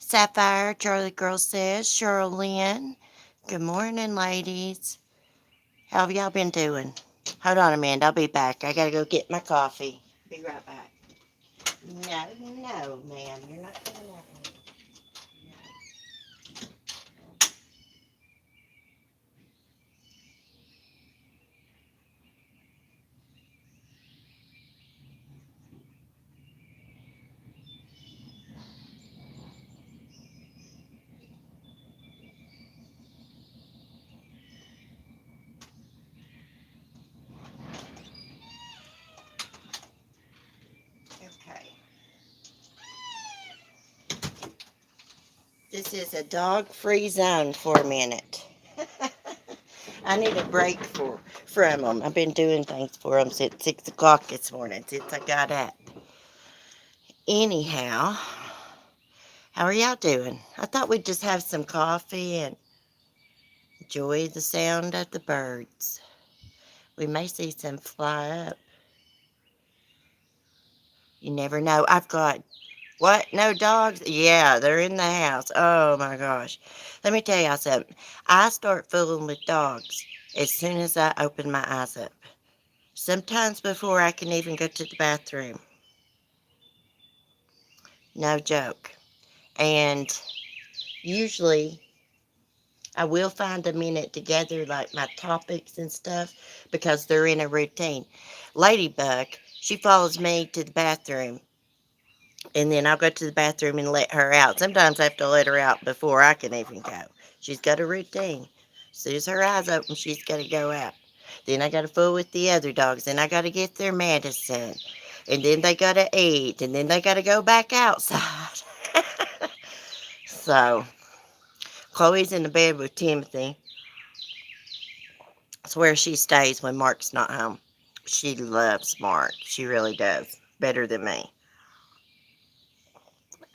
Sapphire, Charlie Girl says, Cheryl Lynn. Good morning, ladies. How have y'all been doing? Hold on a minute, I'll be back. I gotta go get my coffee. Be right back. No, no, ma'am, you're not doing that. Okay. This is a dog-free zone for a minute. I need a break from them. I've been doing things for them since 6 o'clock this morning, since I got up. Anyhow, how are y'all doing? I thought we'd just have some coffee and enjoy the sound of the birds. We may see some fly up. You never know. I've got, what? No dogs? Yeah, they're in the house. Oh my gosh. Let me tell y'all something. I start fooling with dogs as soon as I open my eyes up. Sometimes before I can even go to the bathroom. No joke. And usually I will find a minute to gather like my topics and stuff because they're in a routine. Ladybug, she follows me to the bathroom and then I'll go to the bathroom and let her out. Sometimes I have to let her out before I can even go. She's got a routine. As soon as her eyes open, she's got to go out. Then I got to fool with the other dogs. Then I got to get their medicine. And then they got to eat. And then they got to go back outside. So, Chloe's in the bed with Timothy. It's where she stays when Mark's not home. She loves Mark. She really does. Better than me.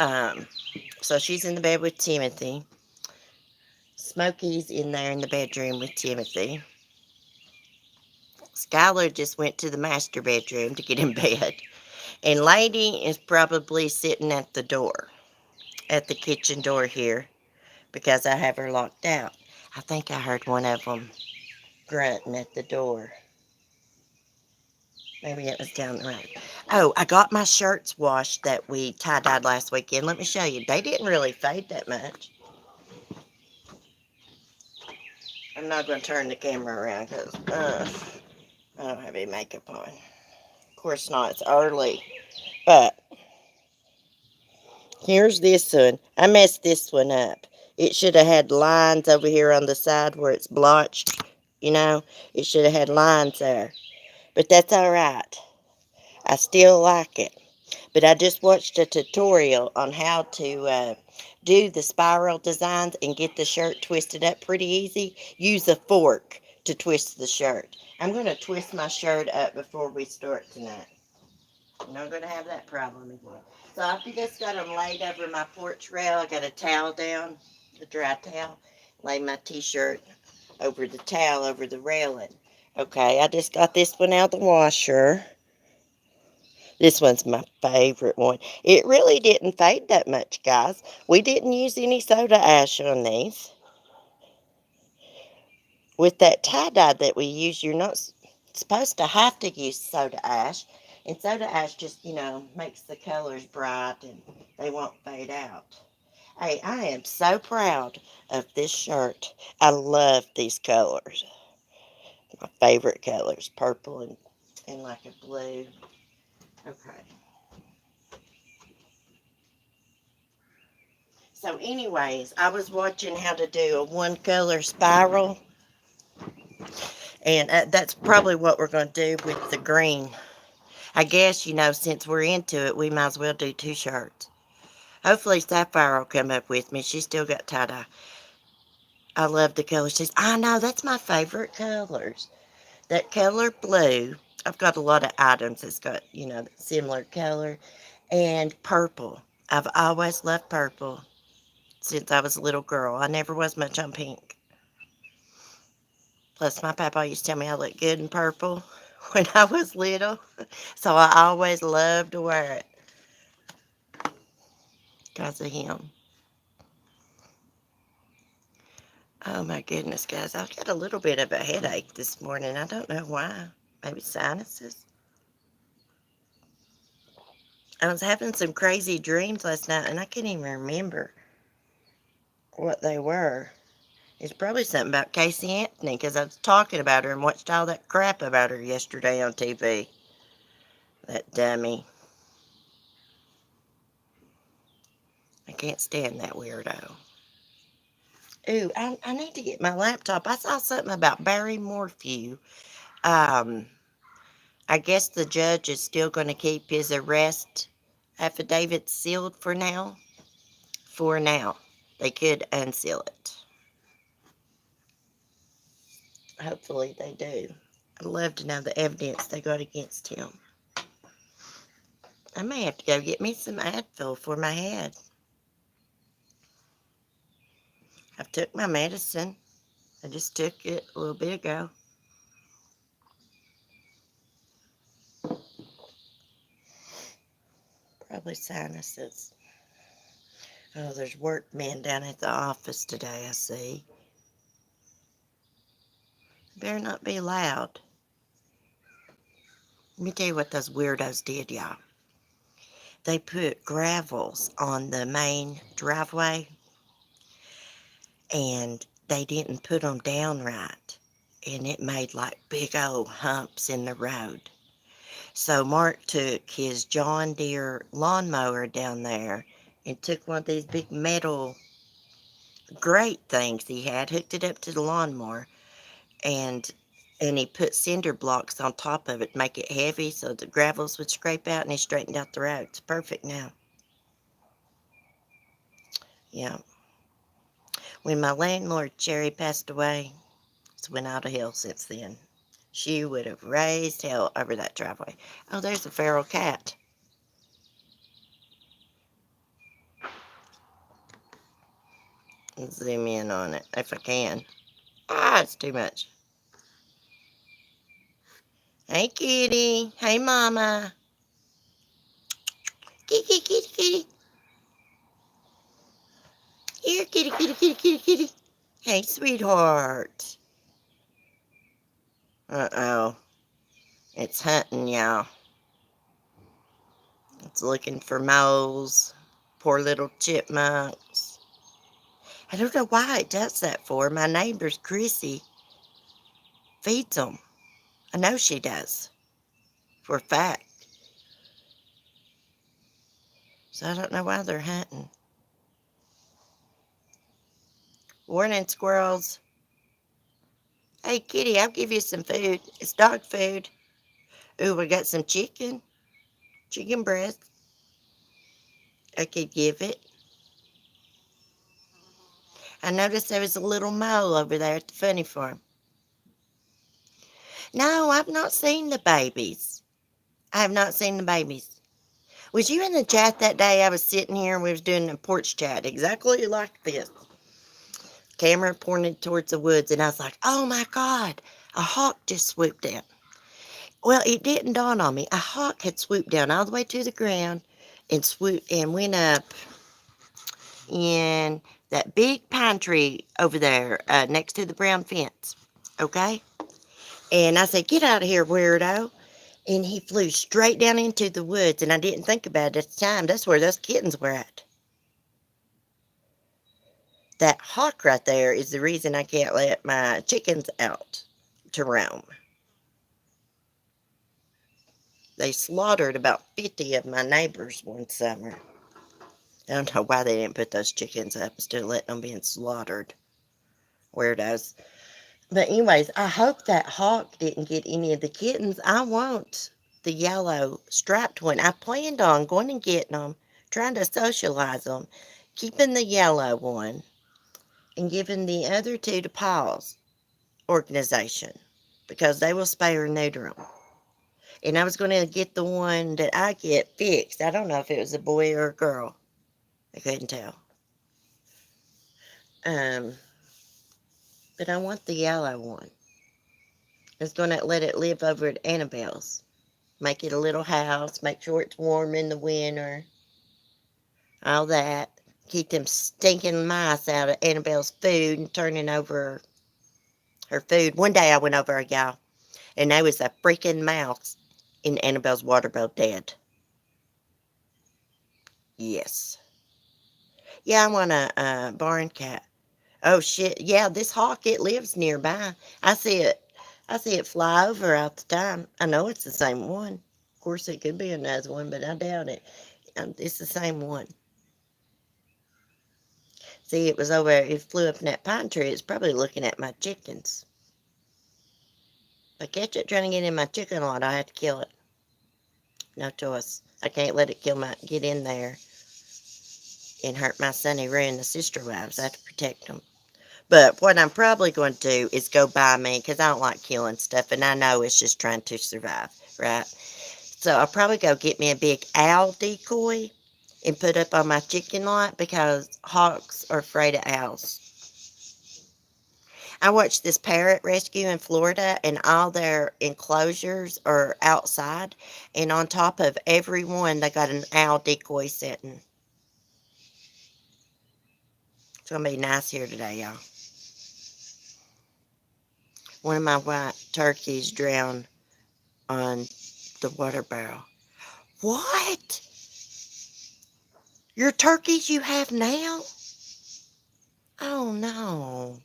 Um, so she's in the bed with Timothy. Smokey's in there in the bedroom with Timothy. Skylar just went to the master bedroom to get in bed. And Lady is probably sitting at the door, at the kitchen door here, because I have her locked out. I think I heard one of them grunting at the door. Maybe it was down the road. Oh, I got my shirts washed that we tie-dyed last weekend. Let me show you. They didn't really fade that much. I'm not going to turn the camera around because I don't have any makeup on. Of course not. It's early. But here's this one. I messed this one up. It should have had lines over here on the side where it's blotched. You know, it should have had lines there. But that's all right. I still like it. But I just watched a tutorial on how to do the spiral designs and get the shirt twisted up pretty easy. Use a fork to twist the shirt. I'm going to twist my shirt up before we start tonight. I'm not going to have that problem again. So I've just got them laid over my porch rail. I got a towel down, a dry towel. Lay my t-shirt over the towel over the railing. Okay, I just got this one out of the washer. This one's my favorite one. It really didn't fade that much, guys. We didn't use any soda ash on these. With that tie-dye that we use, you're not supposed to have to use soda ash. And soda ash just, makes the colors bright and they won't fade out. Hey, I am so proud of this shirt. I love these colors. My favorite colors, purple and like a blue. Okay. So anyways, I was watching how to do a one color spiral. And that's probably what we're going to do with the green. I guess, since we're into it, we might as well do two shirts. Hopefully Sapphire will come up with me. She's still got tie-dye. I love the color. I know, that's my favorite colors. That color blue. I've got a lot of items that's got, similar color. And purple. I've always loved purple since I was a little girl. I never was much on pink. Plus, my papa used to tell me I looked good in purple when I was little. So I always loved to wear it because of him. Oh my goodness, guys. I've got a little bit of a headache this morning. I don't know why. Maybe sinuses. I was having some crazy dreams last night and I can't even remember what they were. It's probably something about Casey Anthony because I was talking about her and watched all that crap about her yesterday on TV. That dummy. I can't stand that weirdo. Ooh, I need to get my laptop. I saw something about Barry Morphew. Um, I guess the judge is still going to keep his arrest affidavit sealed for now. For now. They could unseal it. Hopefully they do. I'd love to know the evidence they got against him. I may have to go get me some Advil for my head. I've took my medicine. I just took it a little bit ago. Probably sinuses. Oh, there's workmen down at the office today, I see. Better not be loud. Let me tell you what those weirdos did, y'all. They put gravels on the main driveway, and they didn't put them down right. And it made like big old humps in the road. So Mark took his John Deere lawnmower down there and took one of these big metal grate things he had, hooked it up to the lawnmower, and he put cinder blocks on top of it to make it heavy so the gravels would scrape out, and he straightened out the road. It's perfect now. Yeah. When my landlord, Sherry, passed away, it's went out of hell since then. She would have raised hell over that driveway. Oh, there's a feral cat. Let's zoom in on it if I can. Ah, it's too much. Hey, kitty. Hey, mama. Kitty, kitty, kitty. Here, kitty, kitty, kitty, kitty, kitty. Hey, sweetheart. Uh-oh. It's hunting, y'all. It's looking for moles. Poor little chipmunks. I don't know why it does that for my neighbor's Chrissy feeds them. I know she does. For a fact. So I don't know why they're hunting. Morning, squirrels. Hey, kitty, I'll give you some food. It's dog food. Ooh, we got some chicken. Chicken breast. I could give it. I noticed there was a little mole over there at the funny farm. No, I've not seen the babies. I have not seen the babies. Was you in the chat that day? I was sitting here and we was doing a porch chat exactly like this. Camera pointed towards the woods and I was like, oh my God, a hawk just swooped down. Well, it didn't dawn on me. A hawk had swooped down all the way to the ground and swooped and went up in that big pine tree over there next to the brown fence. Okay? And I said, get out of here, weirdo. And he flew straight down into the woods, and I didn't think about it at the time. That's where those kittens were at. That hawk right there is the reason I can't let my chickens out to roam. They slaughtered about 50 of my neighbors one summer. I don't know why they didn't put those chickens up instead of letting them being slaughtered. Weirdos. But anyways, I hope that hawk didn't get any of the kittens. I want the yellow striped one. I planned on going and getting them, trying to socialize them, keeping the yellow one, and giving the other two to Paul's organization because they will spay or neuter them. And I was going to get the one that I get fixed. I don't know if it was a boy or a girl. I couldn't tell. Um, but I want the yellow one. I was going to let it live over at Annabelle's. Make it a little house. Make sure it's warm in the winter. All that. Keep them stinking mice out of Annabelle's food and turning over her food. One day I went over, y'all, and there was a freaking mouse in Annabelle's water bowl dead. Yes. Yeah, I want a barn cat. Oh shit. Yeah, this hawk, it lives nearby. I see it. I see it fly over all the time. I know it's the same one. Of course, it could be another one, but I doubt it. It's the same one. See, it was over. It flew up in that pine tree. It's probably looking at my chickens. If I catch it trying to get in my chicken lot, I have to kill it. No choice. I can't let it get in there and hurt my sonny Roo and the sister wives. I have to protect them. But what I'm probably going to do is go buy me, because I don't like killing stuff, and I know it's just trying to survive, right? So I'll probably go get me a big owl decoy and put up on my chicken lot, because hawks are afraid of owls. I watched this parrot rescue in Florida, and all their enclosures are outside, and on top of every one, they got an owl decoy sitting. It's going to be nice here today, y'all. One of my white turkeys drowned on the water barrel. What? Your turkeys you have now? Oh no.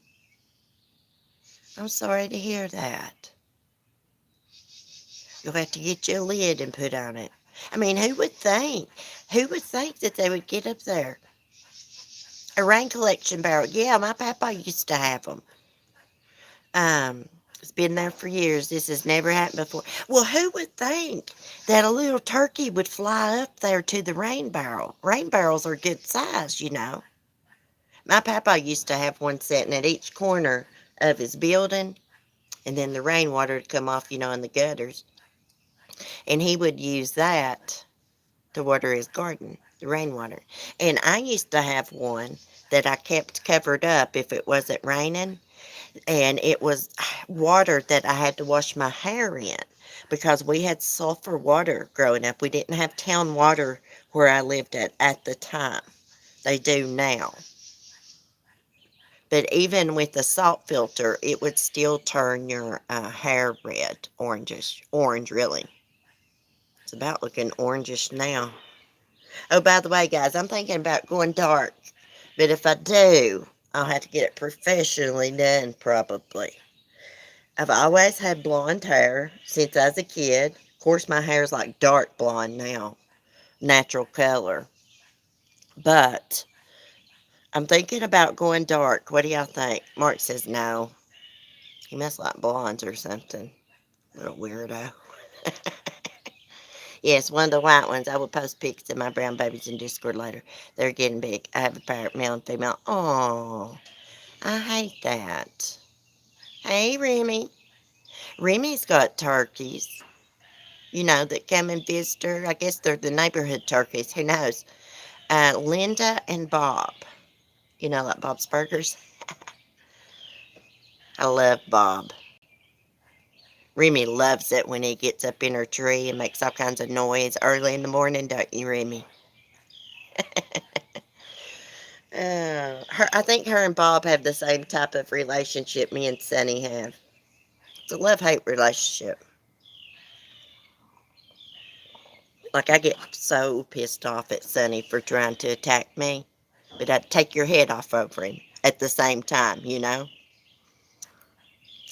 I'm sorry to hear that. You'll have to get you a lid and put on it. I mean, who would think? Who would think that they would get up there? A rain collection barrel. Yeah, my papa used to have them. It's been there for years. This has never happened before. Well, who would think that a little turkey would fly up there to the rain barrel? Rain barrels are good size, you know. My papa used to have one sitting at each corner of his building, and then the rainwater would come off, in the gutters. And he would use that to water his garden, the rainwater. And I used to have one that I kept covered up if it wasn't raining. And it was water that I had to wash my hair in, because we had sulfur water growing up. We didn't have town water where I lived at the time. They do now. But even with the salt filter, it would still turn your hair red, orange really. It's about looking orangish now. Oh, by the way, guys, I'm thinking about going dark. But if I do, I'll have to get it professionally done, probably. I've always had blonde hair since I was a kid. Of course, my hair's like dark blonde now, natural color. But I'm thinking about going dark. What do y'all think? Mark says no. He must like blondes or something. Little weirdo. Yes, one of the white ones. I will post pics of my brown babies in Discord later. They're getting big. I have a parrot, male and female. Oh, I hate that. Hey, Remy. Remy's got turkeys, that come and visit her. I guess they're the neighborhood turkeys. Who knows? Linda and Bob. Like Bob's Burgers. I love Bob. Remy loves it when he gets up in her tree and makes all kinds of noise early in the morning, don't you, Remy? I think her and Bob have the same type of relationship me and Sunny have. It's a love-hate relationship. Like, I get so pissed off at Sunny for trying to attack me, but I'd take your head off over him at the same time.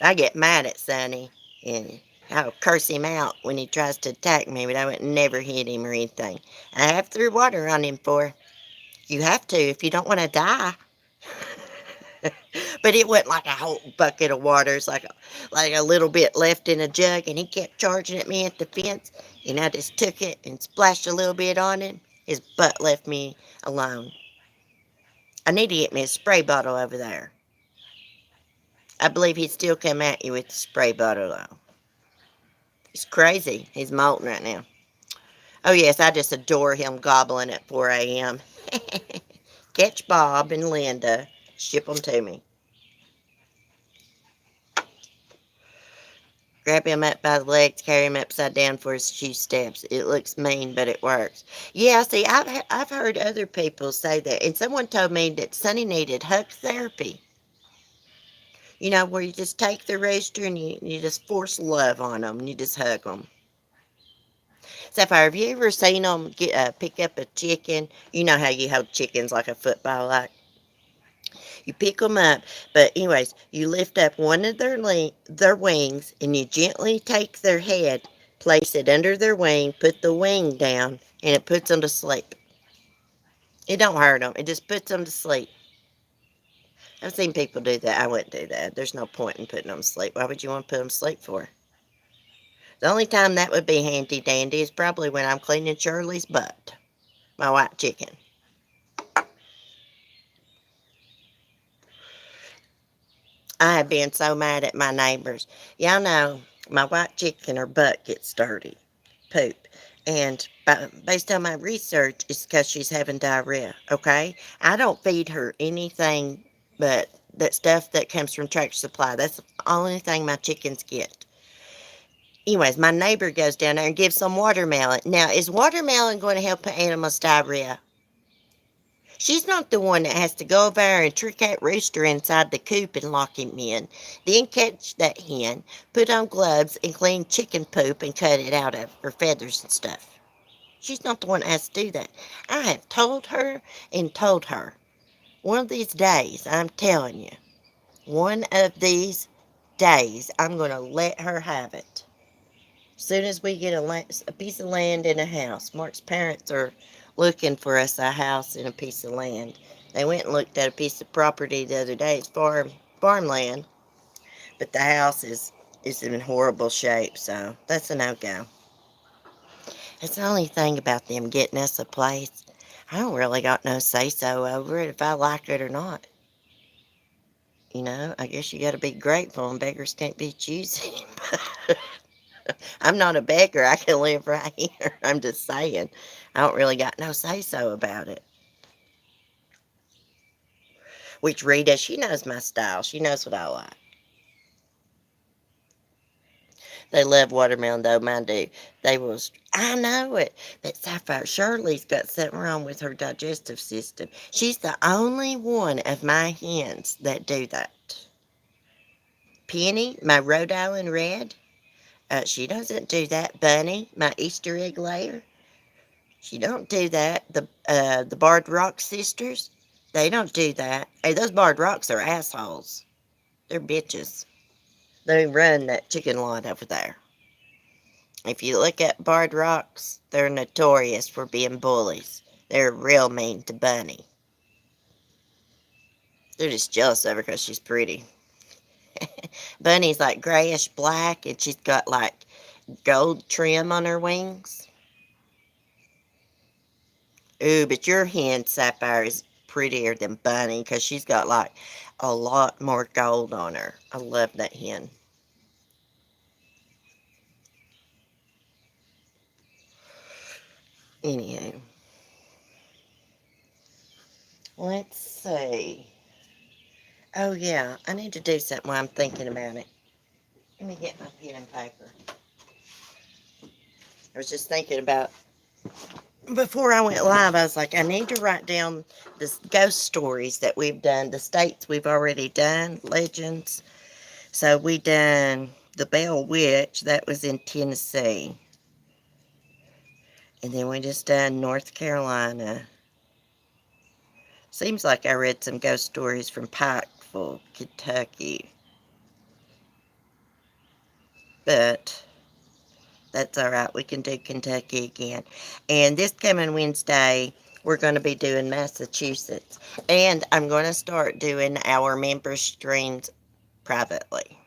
I get mad at Sunny, and I'll curse him out when he tries to attack me, but I would never hit him or anything. I have threw water on him for. You have to if you don't want to die. But it wasn't like a whole bucket of water. It's like a little bit left in a jug, and he kept charging at me at the fence, and I just took it and splashed a little bit on him. His butt left me alone. I need to get me a spray bottle over there. I believe he'd still come at you with the spray bottle, though. He's crazy. He's molting right now. Oh, yes, I just adore him gobbling at 4 a.m. Catch Bob and Linda. Ship them to me. Grab him up by the legs, carry him upside down for a few steps. It looks mean, but it works. Yeah, see, I've heard other people say that, and someone told me that Sonny needed hug therapy. You know, where you just take the rooster and you just force love on them, and you just hug them. Sapphire, have you ever seen them pick up a chicken? You know how you hold chickens like a football, like you pick them up, but anyways, you lift up one of their wings and you gently take their head, place it under their wing, put the wing down, and it puts them to sleep. It don't hurt them. It just puts them to sleep. I've seen people do that. I wouldn't do that. There's no point in putting them to sleep. Why would you want to put them to sleep for? The only time that would be handy dandy is probably when I'm cleaning Shirley's butt, my white chicken. I have been so mad at my neighbors. Y'all know my white chicken, her butt gets dirty, poop. And based on my research, it's because she's having diarrhea, okay? I don't feed her anything but that stuff that comes from Tractor Supply. That's the only thing my chickens get. Anyways, my neighbor goes down there and gives some watermelon. Now, is watermelon going to help an animal's diarrhea? She's not the one that has to go over there and trick that rooster inside the coop and lock him in. Then catch that hen, put on gloves, and clean chicken poop and cut it out of her feathers and stuff. She's not the one that has to do that. I have told her and told her. One of these days, I'm telling you, one of these days, I'm going to let her have it. As soon as we get a piece of land and a house, Mark's parents are looking for us a house and a piece of land. They went and looked at a piece of property the other day. It's farmland, but the house is in horrible shape, so that's a no-go. That's the only thing about them getting us a place. I don't really got no say-so over it if I like it or not. You know, I guess you got to be grateful, and beggars can't be choosy. I'm not a beggar. I can live right here. I'm just saying. I don't really got no say-so about it. Which Rita, she knows my style. She knows what I like. They love watermelon, though. Mine do. I know it. That Sapphire Shirley's got something wrong with her digestive system. She's the only one of my hens that do that. Penny, my Rhode Island Red, she doesn't do that. Bunny, my Easter egg layer, she don't do that. The Barred Rock sisters, they don't do that. Hey, those Barred Rocks are assholes. They're bitches. They run that chicken lot over there. If you look at Barred Rocks, they're notorious for being bullies. They're real mean to Bunny. They're just jealous of her because she's pretty. Bunny's like grayish black and she's got like gold trim on her wings. Ooh, but your hen, Sapphire, is prettier than Bunny because she's got like a lot more gold on her. I love that hen. Anywho, let's see. Oh, yeah, I need to do something while I'm thinking about it. Let me get my pen and paper. I was just thinking about, before I went live, I was like, I need to write down the ghost stories that we've done, the states we've already done, legends. So we done the Bell Witch, that was in Tennessee. And then we just done North Carolina. Seems like I read some ghost stories from Pikeville, Kentucky. But that's all right. We can do Kentucky again. And this coming Wednesday, we're going to be doing Massachusetts. And I'm going to start doing our member streams privately.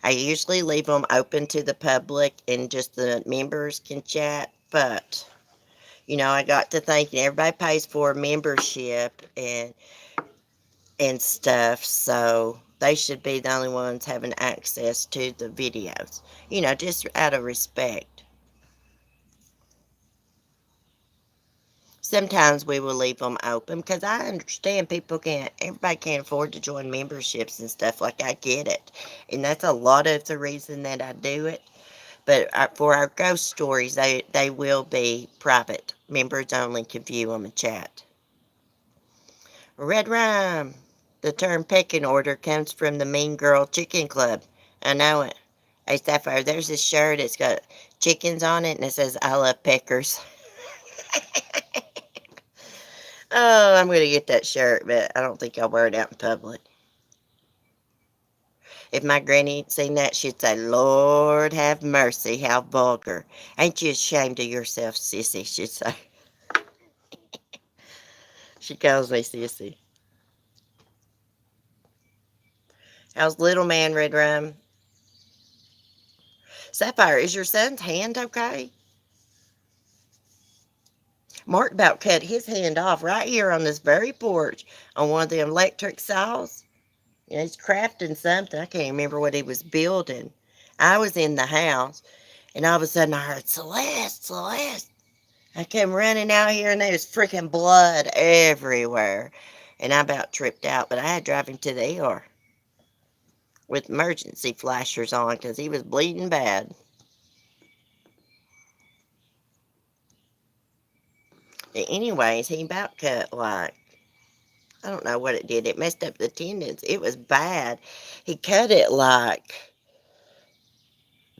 I usually leave them open to the public and just the members can chat. But, you know, I got to thinking everybody pays for a membership and stuff. So they should be the only ones having access to the videos. You know, just out of respect. Sometimes we will leave them open because I understand everybody can't afford to join memberships and stuff. Like, I get it. And that's a lot of the reason that I do it. But for our ghost stories, they will be private. Members only can view them and chat. Red Rum. The term pecking order comes from the Mean Girl Chicken Club. I know it. Hey, Sapphire, there's this shirt. It's got chickens on it, and it says, I love peckers. Oh, I'm going to get that shirt, but I don't think I'll wear it out in public. If my granny'd seen that, she'd say, Lord have mercy, how vulgar. Ain't you ashamed of yourself, sissy, she'd say. She calls me sissy. How's little man, Red Rum? Sapphire, is your son's hand okay? Mark about cut his hand off right here on this very porch on one of the electric saws. You know, he's crafting something. I can't remember what he was building. I was in the house, and all of a sudden I heard, Celeste, Celeste. I came running out here, and there was freaking blood everywhere. And I about tripped out, but I had to drive him to the ER with emergency flashers on because he was bleeding bad. Anyways, he about cut like, I don't know what it did. It messed up the tendons. It was bad. He cut it like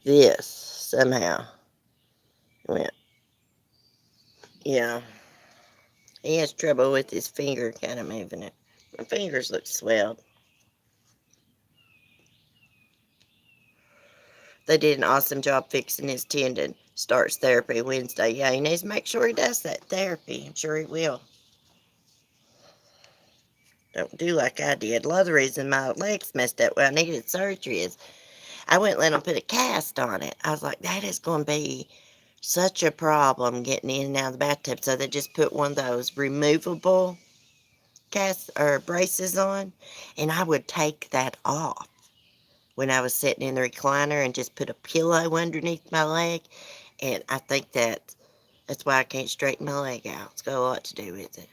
this somehow. Well, yeah. He has trouble with his finger kind of moving it. My fingers look swelled. They did an awesome job fixing his tendon. Starts therapy Wednesday. Yeah, he needs to make sure he does that therapy. I'm sure he will. Don't do like I did. A lot of the reason my legs messed up when I needed surgery is I wouldn't let them put a cast on it. I was like, that is going to be such a problem getting in and out of the bathtub. So they just put one of those removable casts or braces on, and I would take that off when I was sitting in the recliner and just put a pillow underneath my leg. And I think that's why I can't straighten my leg out. It's got a lot to do with it.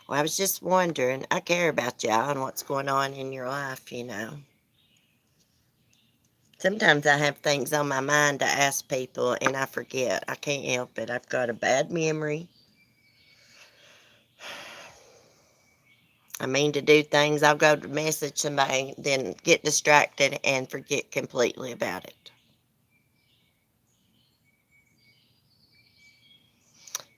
Well, I was just wondering. I care about y'all and what's going on in your life, you know. Sometimes I have things on my mind to ask people and I forget. I can't help it. I've got a bad memory. I mean to do things. I'll go to message somebody, then get distracted and forget completely about it.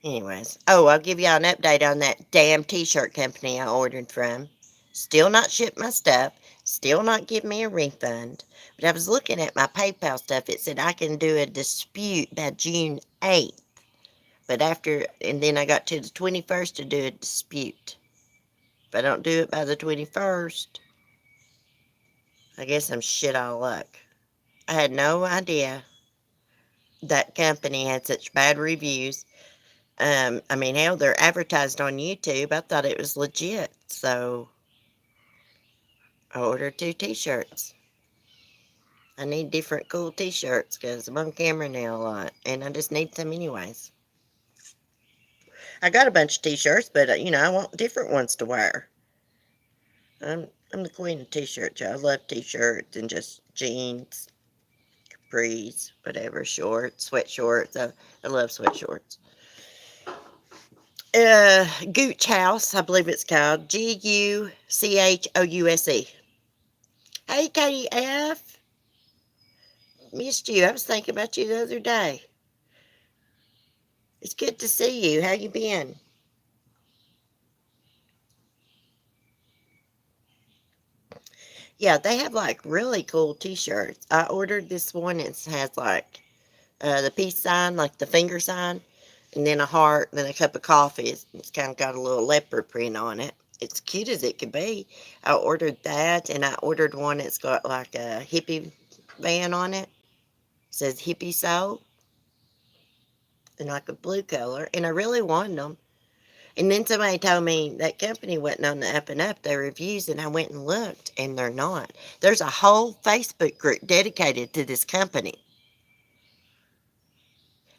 Anyways. Oh, I'll give y'all an update on that damn t-shirt company I ordered from. Still not shipped my stuff. Still not give me a refund. But I was looking at my PayPal stuff. It said I can do a dispute by June 8th. But and then I got to the 21st to do a dispute. If I don't do it by the 21st, I guess I'm shit out of luck. I had no idea that company had such bad reviews. I mean, hell, they're advertised on YouTube. I thought it was legit. So I ordered 2 t-shirts. I need different cool t-shirts because I'm on camera now a lot. And I just need some anyways. I got a bunch of t-shirts, but, I want different ones to wear. I'm the queen of t-shirts. I love t-shirts and just jeans, capris, whatever, shorts, sweat shorts. I love sweat shorts. Gooch House, I believe it's called. Guchouse. Hey, KF. Missed you. I was thinking about you the other day. It's good to see you. How you been? Yeah, they have like really cool t-shirts. I ordered this one. It has like the peace sign, like the finger sign, and then a heart, and then a cup of coffee. It's kind of got a little leopard print on it. It's cute as it could be. I ordered that, and I ordered one that's got like a hippie van on it. It says hippie soul, and like a blue color, and I really wanted them. And then somebody told me that company wasn't on the up and up, their reviews, and I went and looked, and they're not. There's a whole Facebook group dedicated to this company.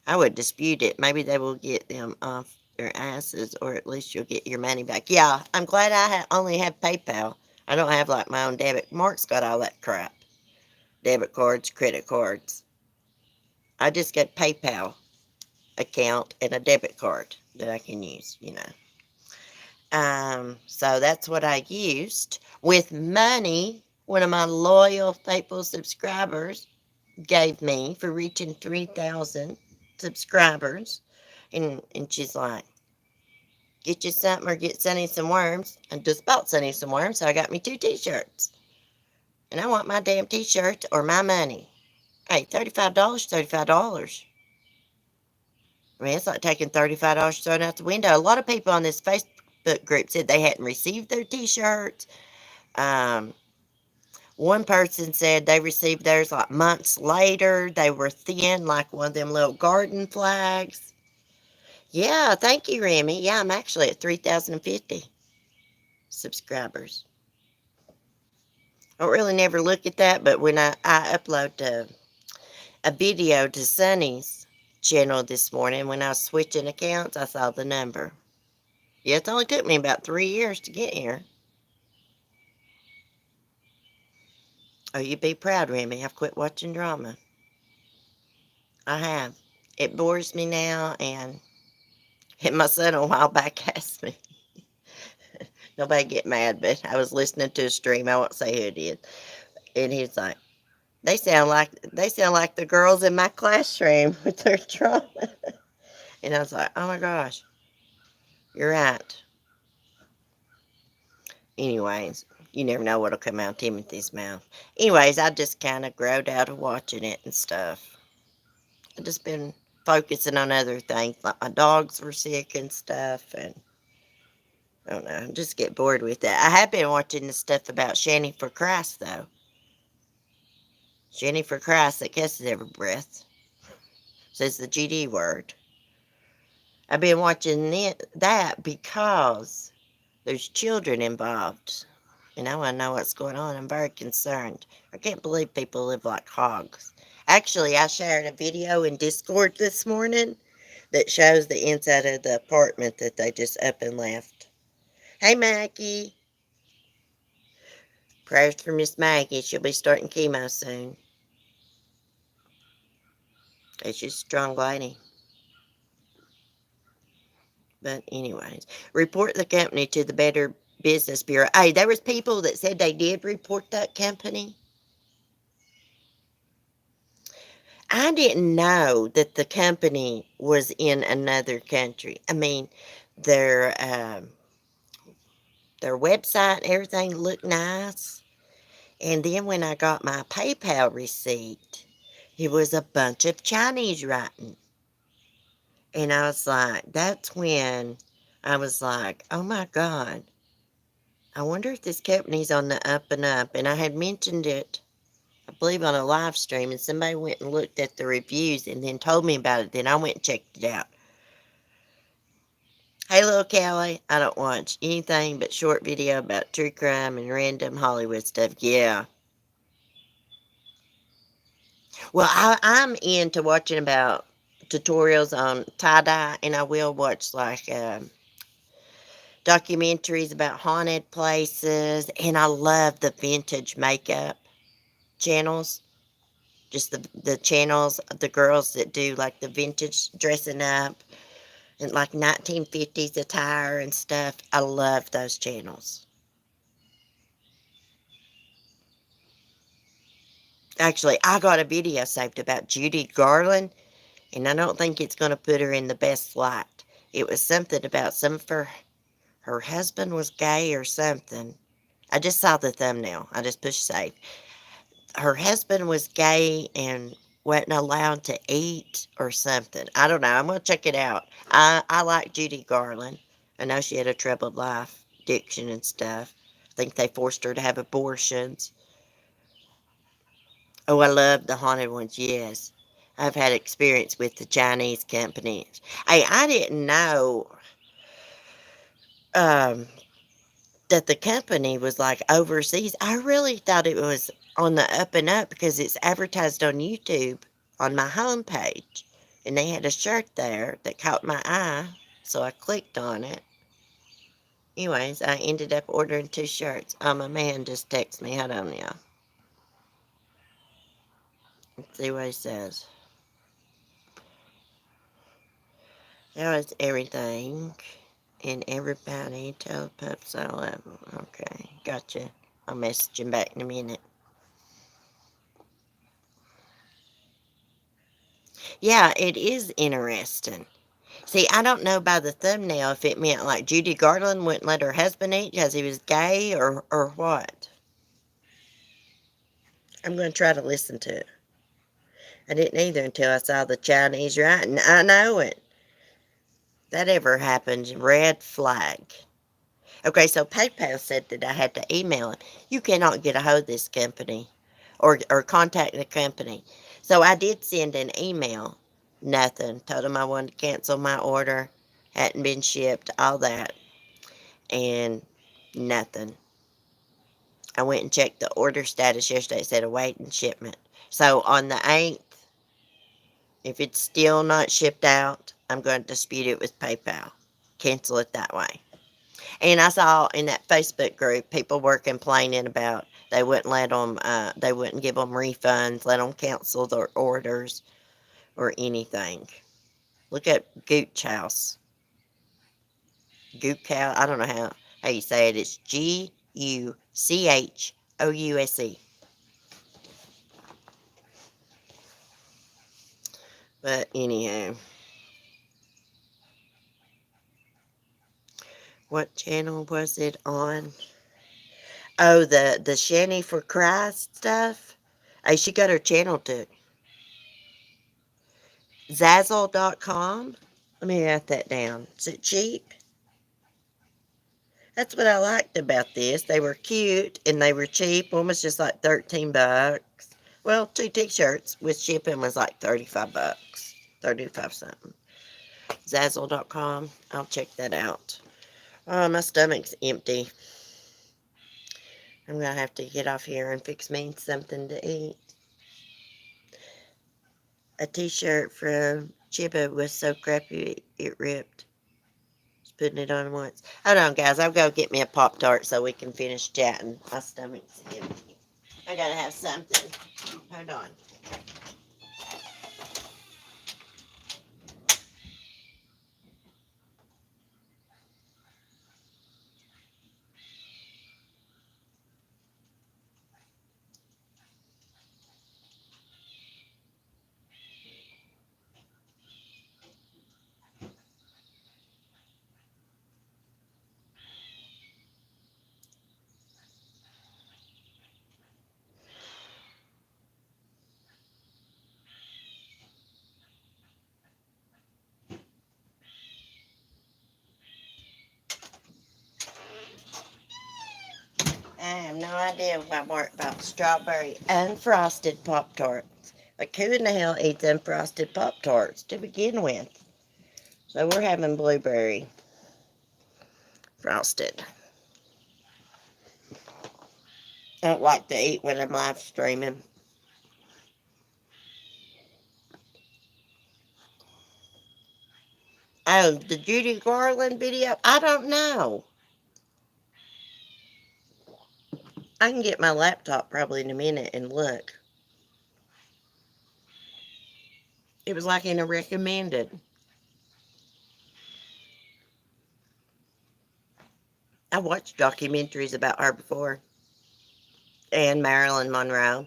I would dispute it. Maybe they will get them off their asses, or at least you'll get your money back. Yeah, I'm glad I only have PayPal. I don't have like my own debit. Mark's got all that crap. Debit cards, credit cards. I just get PayPal account and a debit card that I can use. So that's what I used with money one of my loyal, faithful subscribers gave me for reaching 3,000 subscribers. And she's like, get you something or get Sonny some worms. I just bought Sonny some worms, so I got me 2 t-shirts. And I want my damn t-shirts or my money. Hey, $35, $35. I mean, it's like taking $35 thrown out the window. A lot of people on this Facebook group said they hadn't received their t-shirts. Um, One person said they received theirs like months later. They were thin, like one of them little garden flags. Yeah, thank you, Remy. Yeah, I'm actually at 3,050 subscribers. I don't really never look at that, but when I upload a video to Sunny's channel this morning, when I was switching accounts, I saw the number. Yeah, it only took me about 3 years to get here. Oh, you be proud, Remy. I've quit watching drama. I have. It bores me now, and my son a while back asked me. Nobody get mad, but I was listening to a stream. I won't say who it is, and he's like, "They sound like the girls in my classroom with their drama." And I was like, "Oh my gosh, you're right." Anyways, you never know what'll come out of Timothy's mouth. Anyways, I just kind of growed out of watching it and stuff. I've just been focusing on other things, like my dogs were sick and stuff, and I don't know, just get bored with that. I have been watching the stuff about Shanny for Christ, though. Shanny for Christ that cusses every breath, says the GD word. I've been watching that because there's children involved, and I want to know what's going on. I'm very concerned. I can't believe people live like hogs. Actually, I shared a video in Discord this morning that shows the inside of the apartment that they just up and left. Hey, Maggie. Prayers for Miss Maggie. She'll be starting chemo soon. She's a strong lady. But anyways, report the company to the Better Business Bureau. Hey, there was people that said they did report that company. I didn't know that the company was in another country. I mean, their um, their website, everything looked nice. And then when I got my PayPal receipt, it was a bunch of Chinese writing. And I was like, that's when I was like, oh my God, I wonder if this company's on the up and up. And I had mentioned it, I believe, on a live stream, and somebody went and looked at the reviews and then told me about it. Then I went and checked it out. Hey, little Callie, I don't watch anything but short video about true crime and random Hollywood stuff. Yeah. Well, I'm into watching about tutorials on tie-dye, and I will watch like documentaries about haunted places, and I love the vintage makeup channels. Just the channels, the girls that do like the vintage dressing up and like 1950s attire and stuff. I love those channels. Actually, I got a video saved about Judy Garland, and I don't think it's going to put her in the best light. It was something about her husband was gay or something. I just saw the thumbnail. I just pushed save. Her husband was gay and wasn't allowed to eat or something. I don't know. I'm going to check it out. I like Judy Garland. I know she had a troubled life, addiction and stuff. I think they forced her to have abortions. Oh, I love the haunted ones, yes. I've had experience with the Chinese companies. Hey, I didn't know um, that the company was like overseas. I really thought it was on the up and up because it's advertised on YouTube on my homepage. And they had a shirt there that caught my eye, so I clicked on it. Anyways, I ended up ordering 2 shirts. My man just texted me. Hold on, y'all. Let's see what he says. That was everything. And everybody tell pups I love them. Okay, gotcha. I'll message him back in a minute. Yeah, it is interesting. See, I don't know by the thumbnail if it meant like Judy Garland wouldn't let her husband eat because he was gay or what. I'm going to try to listen to it. I didn't either until I saw the Chinese writing. I know it. That ever happens, red flag. Okay, so PayPal said that I had to email it. You cannot get a hold of this company or contact the company. So I did send an email. Nothing. Told them I wanted to cancel my order. Hadn't been shipped, all that. And nothing. I went and checked the order status yesterday. It said awaiting shipment. So on the 8th, if it's still not shipped out, I'm going to dispute it with PayPal. Cancel it that way. And I saw in that Facebook group, people were complaining about they wouldn't give them refunds, let them cancel their orders or anything. Look at Gooch House. Gooch House, I don't know how you say it. It's Guchouse. But anyhow, what channel was it on? Oh, the Shanny for Christ stuff. Hey, she got her channel too. Zazzle.com. Let me write that down. Is it cheap? That's what I liked about this. They were cute and they were cheap. One was just like 13 bucks. Well, 2 t-shirts with shipping was like 35 bucks. 35 something. Zazzle.com. I'll check that out. Oh, my stomach's empty. I'm going to have to get off here and fix me something to eat. A t-shirt from Chippa was so crappy it ripped. Just putting it on once. Hold on, guys. I'll go get me a Pop-Tart so we can finish chatting. My stomach's empty. I gotta have something. Hold on. I have no idea if I work about strawberry unfrosted Pop-Tarts. Like, who in the hell eats unfrosted Pop-Tarts to begin with? So we're having blueberry frosted. I don't like to eat when I'm live streaming. Oh, the Judy Garland video? I don't know. I can get my laptop probably in a minute and look. It was like in a recommended. I watched documentaries about her before. And Marilyn Monroe.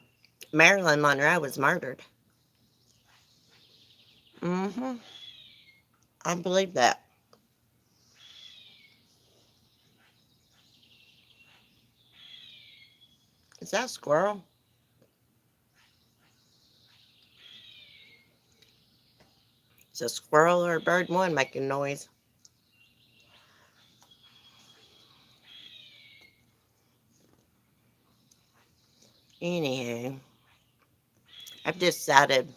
Marilyn Monroe was murdered. Mm-hmm. I believe that. Is that a squirrel? It's a squirrel or a bird one making noise. Anywho, I've decided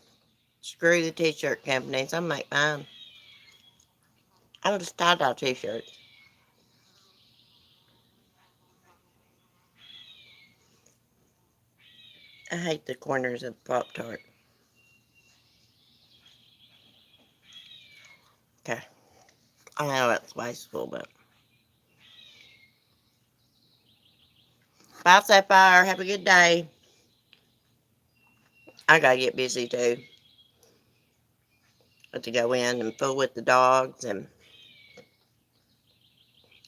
screw the t-shirt companies. I'll make mine. I'll just tie-dye t-shirts. I hate the corners of Pop-Tart. Okay. I know it's wasteful, but bye, Sapphire. Have a good day. I gotta get busy too. Got to go in and fool with the dogs and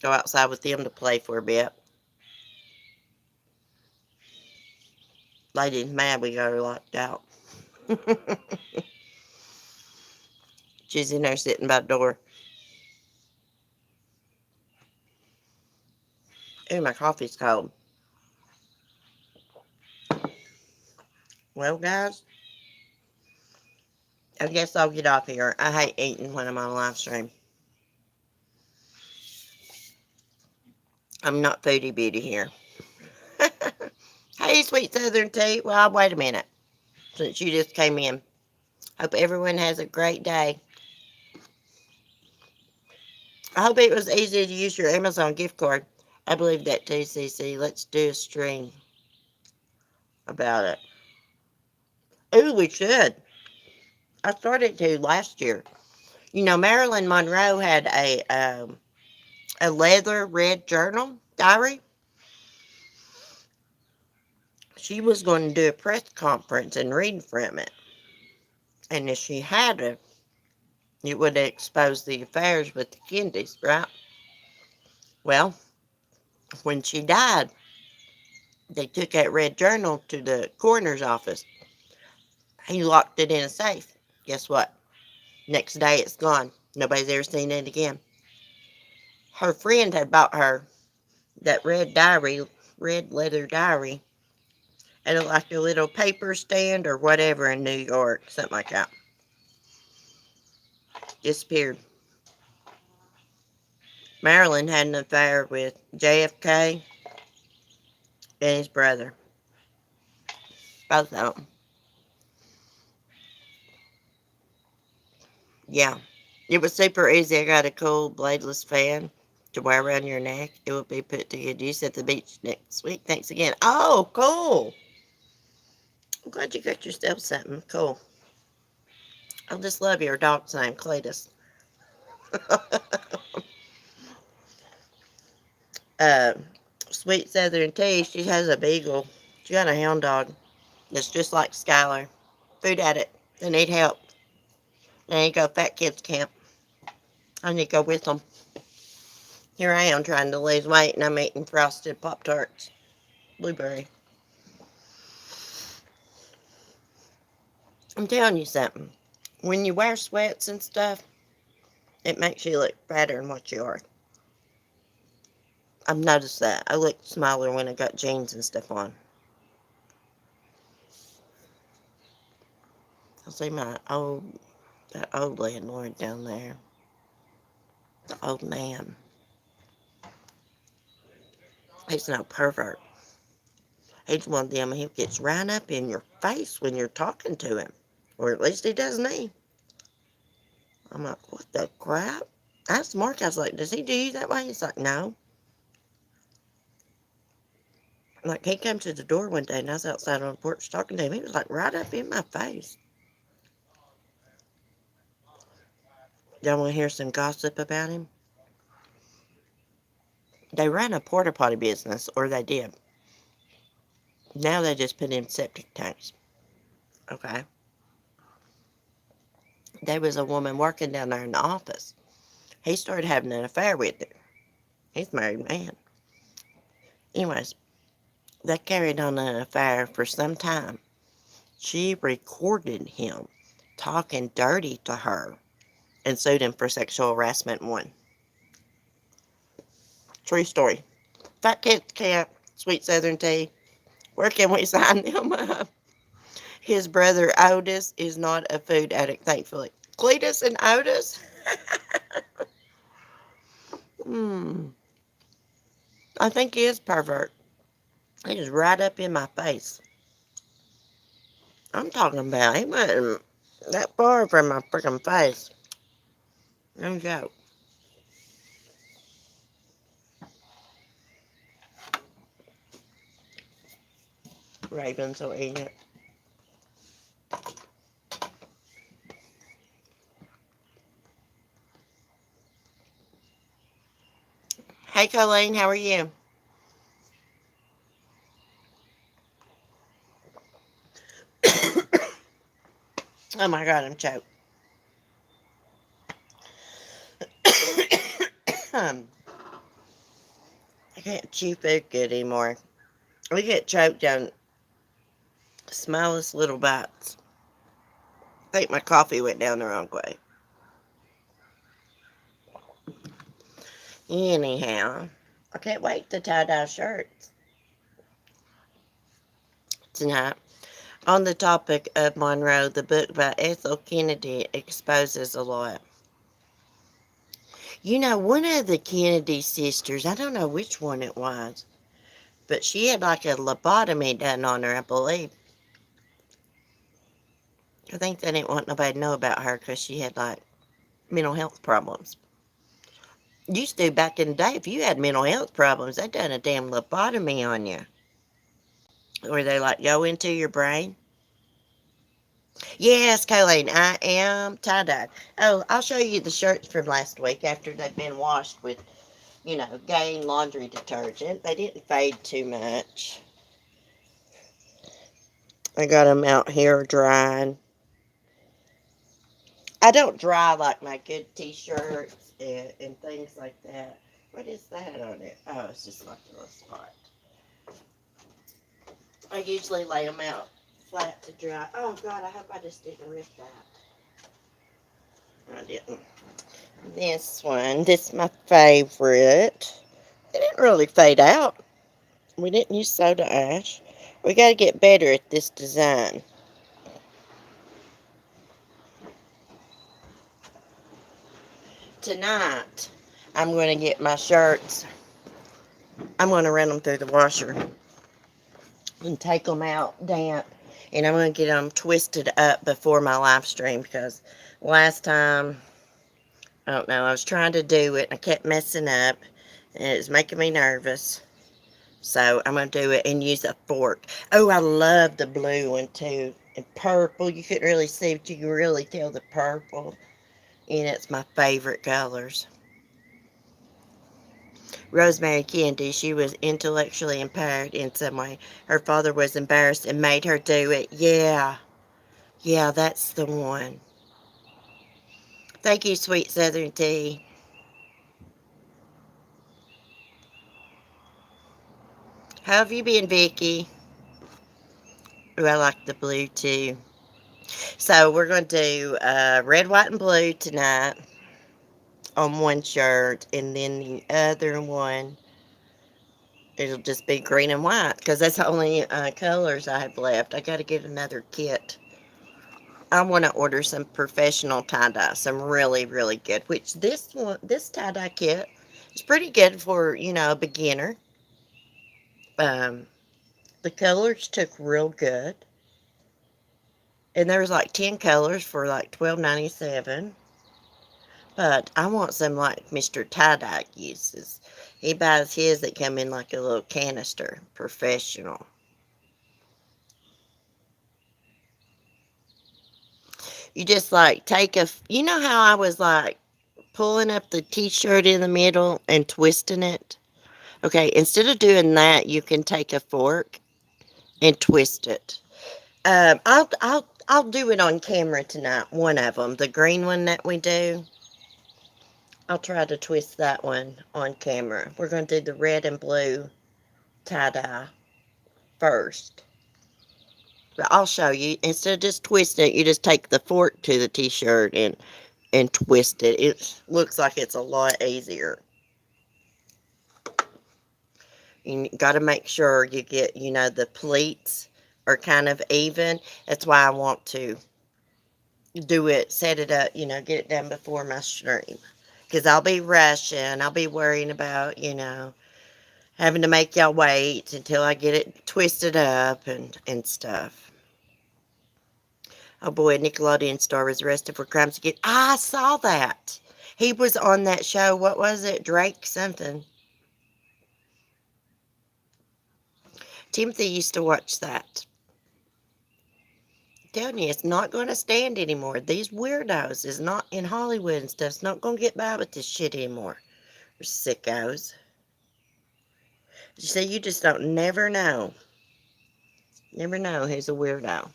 go outside with them to play for a bit. Lady's mad we got her locked out. She's in there sitting by the door. Ooh, my coffee's cold. Well, guys, I guess I'll get off here. I hate eating when I'm on a live stream. I'm not foodie beauty here. Hey, sweet southern tea. Well, wait a minute. Since you just came in. Hope everyone has a great day. I hope it was easy to use your Amazon gift card. I believe that too, CC. Let's do a stream about it. Ooh, we should. I started to last year. You know, Marilyn Monroe had a leather red journal diary. She was going to do a press conference and read from it. And if she had it would expose the affairs with the Kennedys, right? Well, when she died, they took that red journal to the coroner's office. He locked it in a safe. Guess what? Next day it's gone. Nobody's ever seen it again. Her friend had bought her that red leather diary, at like a little paper stand or whatever in New York, something like that. Disappeared. Marilyn had an affair with JFK and his brother. Both of them. Yeah. It was super easy. I got a cool bladeless fan to wear around your neck. It will be put to good use at the beach next week. Thanks again. Oh, cool. I'm glad you got yourself something. Cool. I just love your dog's name, Cletus. uh, Sweet Southern Tea, she has a beagle. She got a hound dog that's just like Skylar. Food addict. They need help. They need to go fat kids camp. I need to go with them. Here I am trying to lose weight and I'm eating frosted Pop-Tarts. Blueberry. I'm telling you something. When you wear sweats and stuff, it makes you look fatter than what you are. I've noticed that. I look smaller when I got jeans and stuff on. I see that old landlord down there. The old man. He's no pervert. He's one of them who gets right up in your face when you're talking to him. Or at least he does me. I'm like, what the crap? I asked Mark, I was like, does he do you that way? He's like, no. Like, he came to the door one day and I was outside on the porch talking to him. He was like right up in my face. Y'all want to hear some gossip about him? They ran a porta potty business, or they did. Now they just put in septic tanks. Okay. There was a woman working down there in the office. He started having an affair with her. He's a married man. Anyways, they carried on an affair for some time. She recorded him talking dirty to her and sued him for sexual harassment and won. True story. Fat Kids Camp, Sweet Southern Tea. Where can we sign them up? His brother Otis is not a food addict, thankfully. Cletus and Otis? I think he is pervert. He is right up in my face. I'm talking about he wasn't that far from my freaking face. No joke. Ravens will eat it. Hey, Colleen, how are you? Oh my God, I'm choked. I can't chew food good anymore. We get choked on smallest little bites. I think my coffee went down the wrong way. Anyhow, I can't wait to tie-dye shirts tonight. On the topic of Monroe, the book by Ethel Kennedy exposes a lot. You know, one of the Kennedy sisters, I don't know which one it was, but she had like a lobotomy done on her, I believe. I think they didn't want nobody to know about her because she had like mental health problems. Used to back in the day, if you had mental health problems, they done a damn lobotomy on you. Where they like go into your brain. Yes, Colleen, I am tie-dyed. Oh, I'll show you the shirts from last week after they've been washed with, Gain laundry detergent. They didn't fade too much. I got them out here drying. I don't dry like my good t-shirts and things like that. What is that on it? Oh, it's just like a little spot. I usually lay them out flat to dry. Oh, God, I hope I just didn't rip that. I didn't. This is my favorite. It didn't really fade out. We didn't use soda ash. We got to get better at this design. Tonight, I'm going to get my shirts. I'm going to run them through the washer and take them out damp. And I'm going to get them twisted up before my live stream because last time, I don't know, I was trying to do it and I kept messing up and it was making me nervous. So I'm going to do it and use a fork. Oh, I love the blue one too. And purple, you couldn't really see, but you can really tell the purple. And it's my favorite colors. Rosemary Kennedy, she was intellectually impaired in some way. Her father was embarrassed and made her do it. Yeah, yeah, that's the one. Thank you, Sweet Southern Tea. How have you been, Vicky? Oh, I like the blue too. So we're going to do red, white, and blue tonight on one shirt, and then the other one, it'll just be green and white because that's the only colors I have left. I got to get another kit. I want to order some professional tie-dye, some really, really good, which this tie-dye kit is pretty good for, a beginner. Um, the colors took real good. And there was like 10 colors for like $12.97. But I want some like Mr. Tie-Dye uses. He buys his that come in like a little canister. Professional. You just like take you know how I was like pulling up the t-shirt in the middle and twisting it? Okay, instead of doing that, you can take a fork and twist it. I'll do it on camera tonight. One of them, the green one that we do. I'll try to twist that one on camera. We're going to do the red and blue tie-dye first. But I'll show you. Instead of just twisting it, you just take the fork to the t-shirt and twist it. It looks like it's a lot easier. You got to make sure you get, the pleats are kind of even. That's why I want to do it, set it up, get it done before my stream. Because I'll be rushing. I'll be worrying about, having to make y'all wait until I get it twisted up and stuff. Oh boy, a Nickelodeon star was arrested for crimes against. I saw that. He was on that show. What was it? Drake something. Timothy used to watch that. I'm telling you, it's not going to stand anymore. These weirdos is not in Hollywood and stuff's not going to get by with this shit anymore. They're sickos. You see, you just don't never know. Never know who's a weirdo.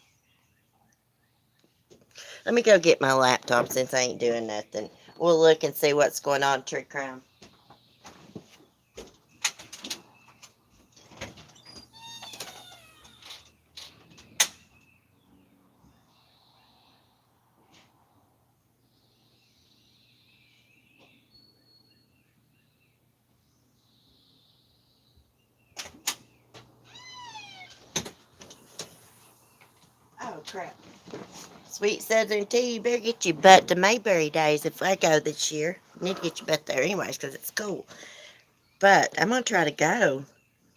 Let me go get my laptop since I ain't doing nothing. We'll look and see what's going on, true crime. Oh, crap. Sweet Southern Tea, you better get your butt to Mayberry Days if I go this year. You need to get your butt there anyways because it's cool. But I'm going to try to go.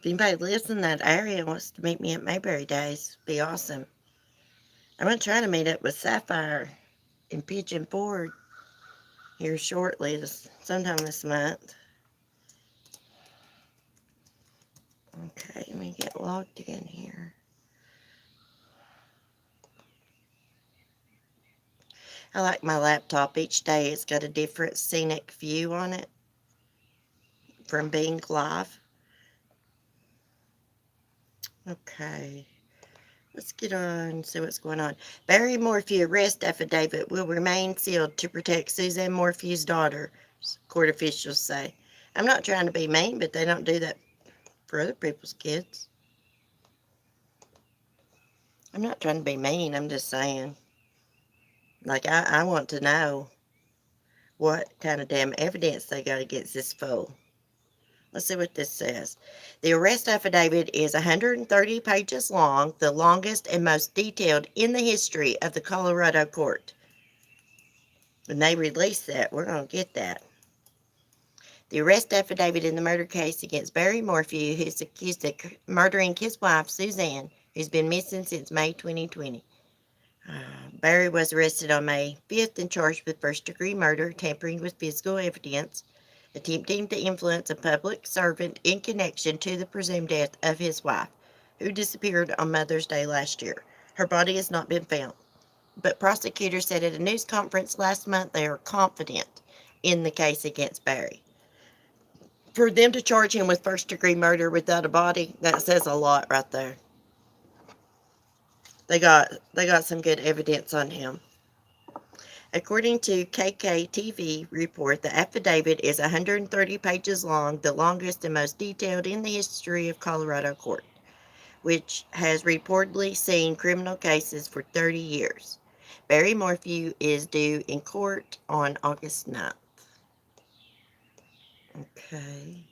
If anybody lives in that area and wants to meet me at Mayberry Days, be awesome. I'm going to try to meet up with Sapphire in Pigeon Forge here shortly, sometime this month. Okay, let me get logged in here. I like my laptop. Each day it's got a different scenic view on it from being live. Okay, let's get on and see what's going on. Barry Morphew arrest affidavit will remain sealed to protect Suzanne Morphew's daughter, court officials say. I'm not trying to be mean, but they don't do that for other people's kids. I'm not trying to be mean. I'm just saying. Like, I want to know what kind of damn evidence they got against this fool. Let's see what this says. The arrest affidavit is 130 pages long, the longest and most detailed in the history of the Colorado court. When they release that, we're going to get that. The arrest affidavit in the murder case against Barry Morphew, who is accused of murdering his wife, Suzanne, who's been missing since May 2020. Barry was arrested on May 5th and charged with first-degree murder, tampering with physical evidence, attempting to influence a public servant in connection to the presumed death of his wife, who disappeared on Mother's Day last year. Her body has not been found, but prosecutors said at a news conference last month they are confident in the case against Barry. For them to charge him with first-degree murder without a body, that says a lot right there. They got some good evidence on him. According to KKTV report, the affidavit is 130 pages long, the longest and most detailed in the history of Colorado court, which has reportedly seen criminal cases for 30 years. Barry Morphew is due in court on August 9th. Okay.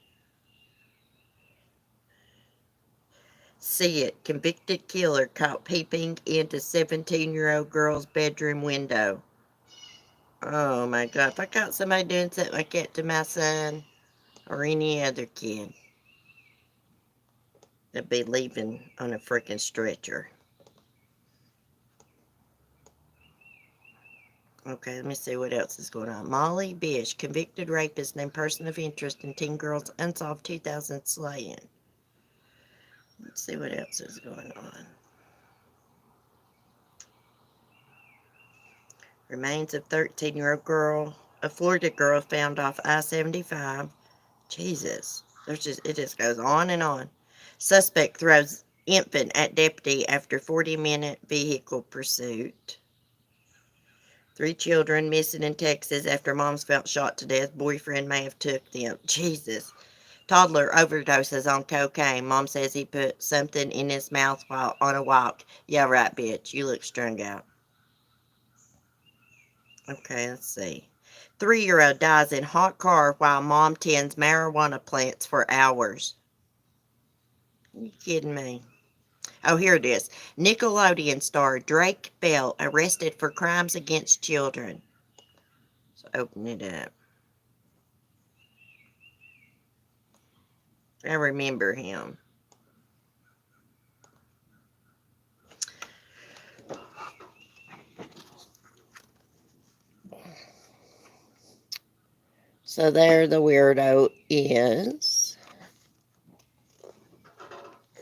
See it. Convicted killer caught peeping into 17-year-old girl's bedroom window. Oh my God. If I caught somebody doing something like that to my son or any other kid, they'd be leaving on a freaking stretcher. Okay, let me see what else is going on. Molly Bish, convicted rapist named person of interest in teen girl's unsolved 2000 slaying. Let's see what else is going on. Remains of 13-year-old girl, a Florida girl found off I-75. Jesus, it just goes on and on. Suspect throws infant at deputy after 40-minute vehicle pursuit. 3 children missing in Texas after moms felt shot to death. Boyfriend may have took them. Jesus. Toddler overdoses on cocaine. Mom says he put something in his mouth while on a walk. Yeah, right, bitch. You look strung out. Okay, let's see. 3-year-old dies in hot car while mom tends marijuana plants for hours. Are you kidding me? Oh, here it is. Nickelodeon star Drake Bell arrested for crimes against children. So open it up. I remember him. So there the weirdo is.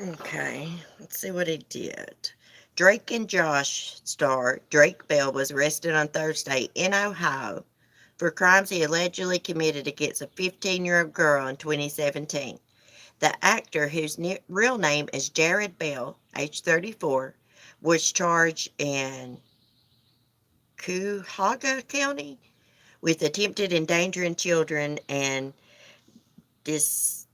Okay, let's see what he did. Drake and Josh star Drake Bell was arrested on Thursday in Ohio for crimes he allegedly committed against a 15-year-old girl in 2017. The actor, whose real name is Jared Bell, age 34, was charged in Cuyahoga County with attempted endangering children and dis-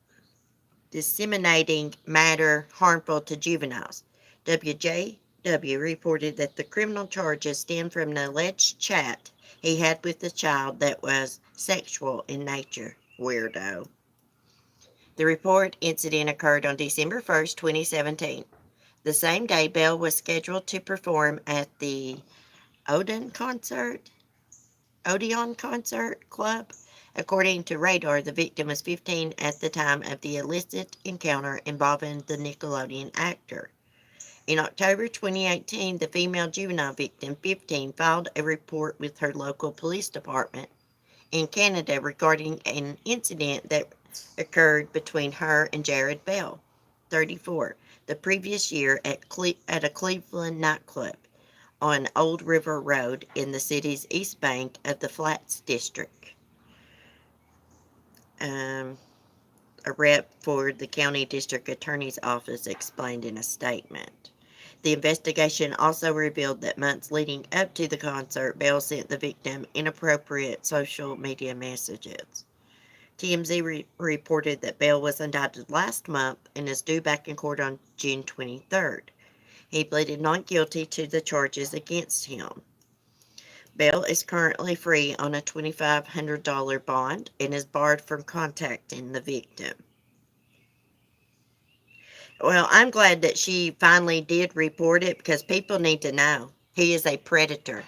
disseminating matter harmful to juveniles. WJW reported that the criminal charges stem from an alleged chat he had with the child that was sexual in nature. Weirdo. The report incident occurred on December 1st, 2017. The same day, Bell was scheduled to perform at the Odeon concert, Odeon Concert Club. According to Radar, the victim was 15 at the time of the illicit encounter involving the Nickelodeon actor. In October 2018, the female juvenile victim, 15, filed a report with her local police department in Canada regarding an incident that occurred between her and Jared Bell, 34, the previous year at a Cleveland nightclub on Old River Road in the city's East Bank of the Flats District. Um, a rep for the county district attorney's office explained in a statement. The investigation also revealed that months leading up to the concert, Bell sent the victim inappropriate social media messages. TMZ reported that Bell was indicted last month and is due back in court on June 23rd. He pleaded not guilty to the charges against him. Bell is currently free on a $2,500 bond and is barred from contacting the victim. Well, I'm glad that she finally did report it because people need to know he is a predator.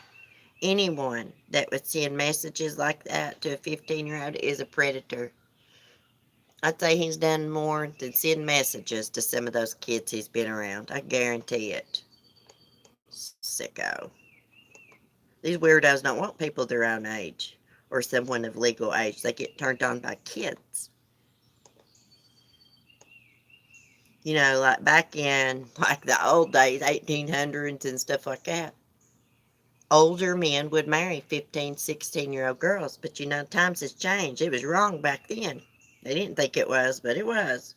Anyone that would send messages like that to a 15-year-old is a predator. I'd say he's done more than send messages to some of those kids he's been around. I guarantee it. Sicko. These weirdos don't want people their own age or someone of legal age. They get turned on by kids. You know, like back in like the old days, 1800s and stuff like that. Older men would marry 15, 16-year-old girls. But you know, times has changed. It was wrong back then. They didn't think it was, but it was.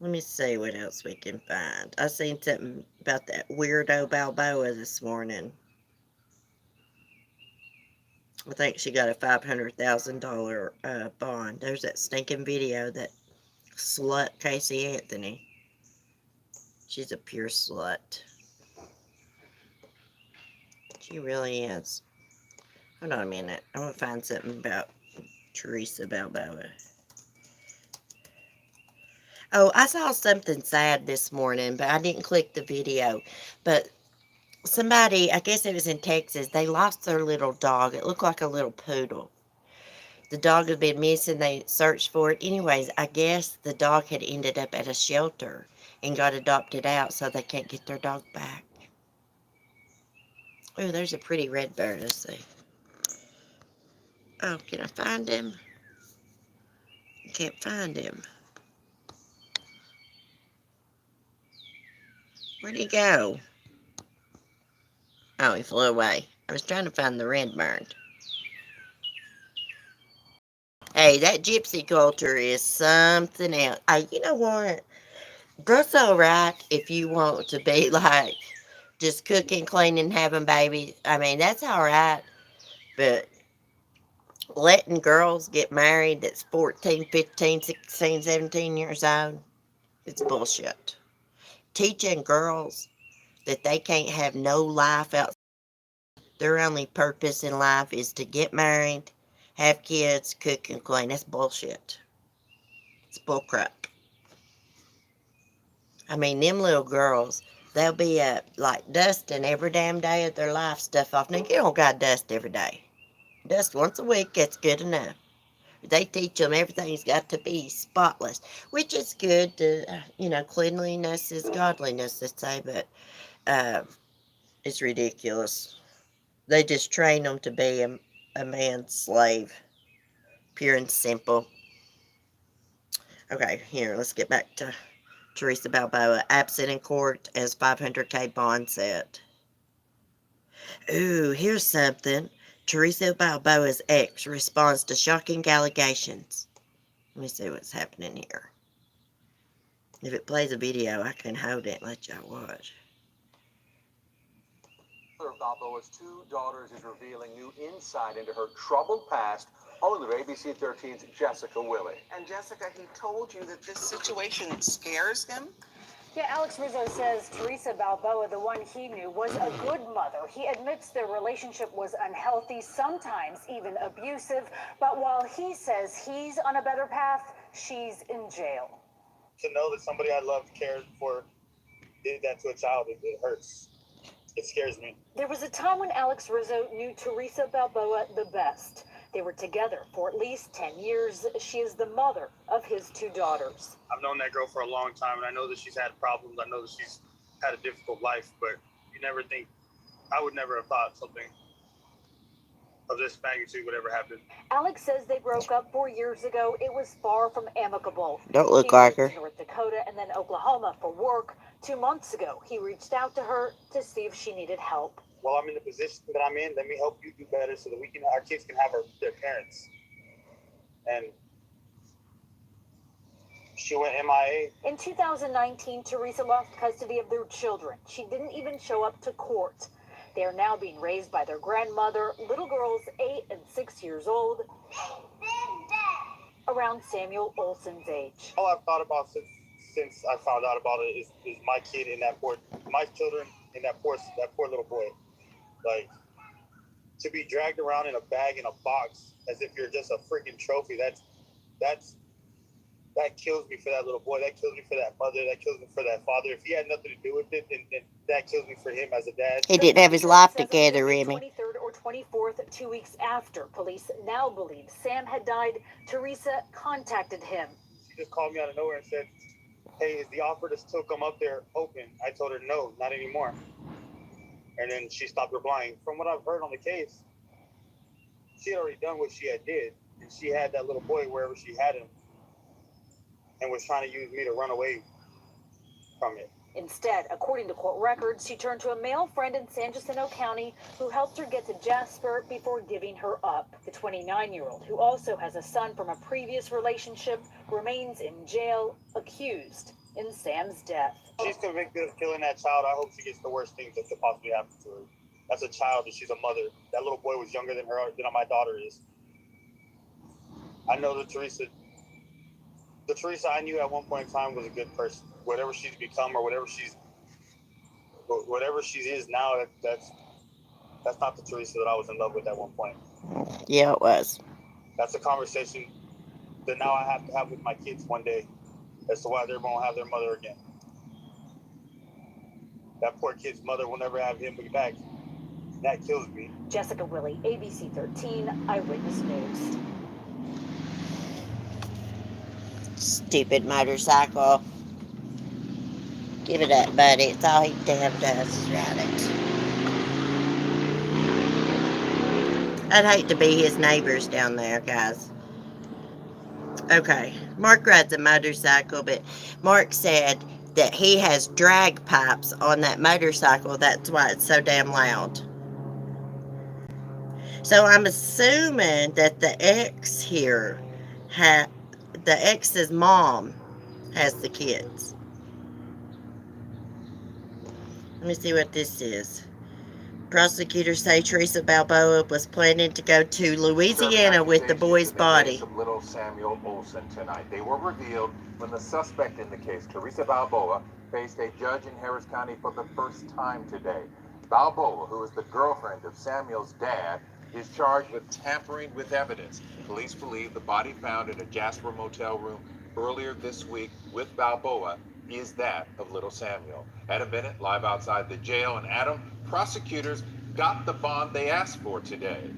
Let me see what else we can find. I seen something about that weirdo Balboa this morning. I think she got a $500,000 bond. There's that stinking video, that slut Casey Anthony. She's a pure slut. She really is. Hold on a minute. I want to find something about Teresa Balboa. Oh, I saw something sad this morning, but I didn't click the video. But somebody, I guess it was in Texas, they lost their little dog. It looked like a little poodle. The dog had been missing. They searched for it. Anyways, I guess the dog had ended up at a shelter and got adopted out, so they can't get their dog back. Oh, there's a pretty red bird. Let's see. Oh, can I find him? I can't find him. Where'd he go? Oh, he flew away. I was trying to find the red bird. Hey, that gypsy culture is something else. You know what? That's all right if you want to be like just cooking, cleaning, having babies. I mean, that's all right. But letting girls get married that's 14, 15, 16, 17 years old, it's bullshit. Teaching girls that they can't have no life outside, their only purpose in life is to get married, have kids, cook and clean. That's bullshit. It's bullcrap. I mean, them little girls, they'll be like dusting every damn day of their life stuff off. Now, you don't got to dust every day. Dust once a week, that's good enough. They teach them everything's got to be spotless, which is good. Cleanliness is godliness, they say, but uh, it's ridiculous. They just train them to be a man's slave, pure and simple. Okay, here, let's get back to Teresa Balboa. Absent in court as $500K bond set. Ooh, here's something. Teresa Balboa's ex responds to shocking allegations. Let me see what's happening here. If it plays a video, I can hold it and let y'all watch. Balboa's two daughters is revealing new insight into her troubled past. Only the ABC 13's Jessica Willie. And Jessica, he told you that this situation scares him? Yeah, Alex Rizzo says Teresa Balboa, the one he knew, was a good mother. He admits their relationship was unhealthy, sometimes even abusive. But while he says he's on a better path, she's in jail. To know that somebody I loved, cared for, did that to a child, it hurts. It scares me. There was a time when Alex Rizzo knew Teresa Balboa the best. They were together for at least 10 years. She is the mother of his two daughters. I've known that girl for a long time, and I know that she's had problems. I know that she's had a difficult life, but you never think, I would never have thought something of this magnitude would ever happen. Alex says they broke up 4 years ago. It was far from amicable. Don't look like her. He moved to North Dakota and then Oklahoma for work. 2 months ago, he reached out to her to see if she needed help. Well, I'm in the position that I'm in. Let me help you do better so that our kids can have their parents. And she went MIA. In 2019, Teresa lost custody of their children. She didn't even show up to court. They are now being raised by their grandmother, little girls 8 and 6 years old, around Samuel Olson's age. All I've thought about since I found out about it is my kid in that my children in that poor little boy. Like, to be dragged around in a bag in a box as if you're just a freaking trophy. That kills me for that little boy. That kills me for that mother. That kills me for that father. If he had nothing to do with it, then that kills me for him as a dad. He didn't have his life together, Remy. 23rd or 24th, 2 weeks after police now believe Sam had died, Teresa contacted him. She just called me out of nowhere and said, "Hey, is the offer to still come up there open?" I told her, "No, not anymore." And then she stopped replying. From what I've heard on the case, she had already done what she had did, and she had that little boy wherever she had him, and was trying to use me to run away from it. Instead, according to court records, she turned to a male friend in San Jacinto County who helped her get to Jasper before giving her up. The 29-year-old, who also has a son from a previous relationship, remains in jail, accused in Sam's death. She's convicted of killing that child. I hope she gets the worst things that could possibly happen to her. That's a child, and she's a mother. That little boy was younger than my daughter is. I know the Teresa I knew at one point in time was a good person. Whatever she's become or whatever she is now, that's not the Teresa that I was in love with at one point. Yeah, it was. That's a conversation that now I have to have with my kids one day as to why they won't have their mother again. That poor kid's mother will never have him back. That kills me. Jessica Willie, ABC 13, Eyewitness News. Stupid motorcycle. Give it up, buddy. It's all he damn does is ride it. I'd hate to be his neighbors down there, guys. Okay, Mark rides a motorcycle, but Mark said that he has drag pipes on that motorcycle. That's why it's so damn loud. So I'm assuming that the ex here, the ex's mom has the kids. Let me see what this is. Prosecutors say Teresa Balboa was planning to go to Louisiana with the boy's body. Little Samuel Olson tonight. They were revealed when the suspect in the case, Teresa Balboa, faced a judge in Harris County for the first time today. Balboa, who is the girlfriend of Samuel's dad, is charged with tampering with evidence. Police believe the body found in a Jasper motel room earlier this week with Balboa is that of little Samuel. Adam Bennett, live outside the jail. And Adam, prosecutors got the bond they asked for today.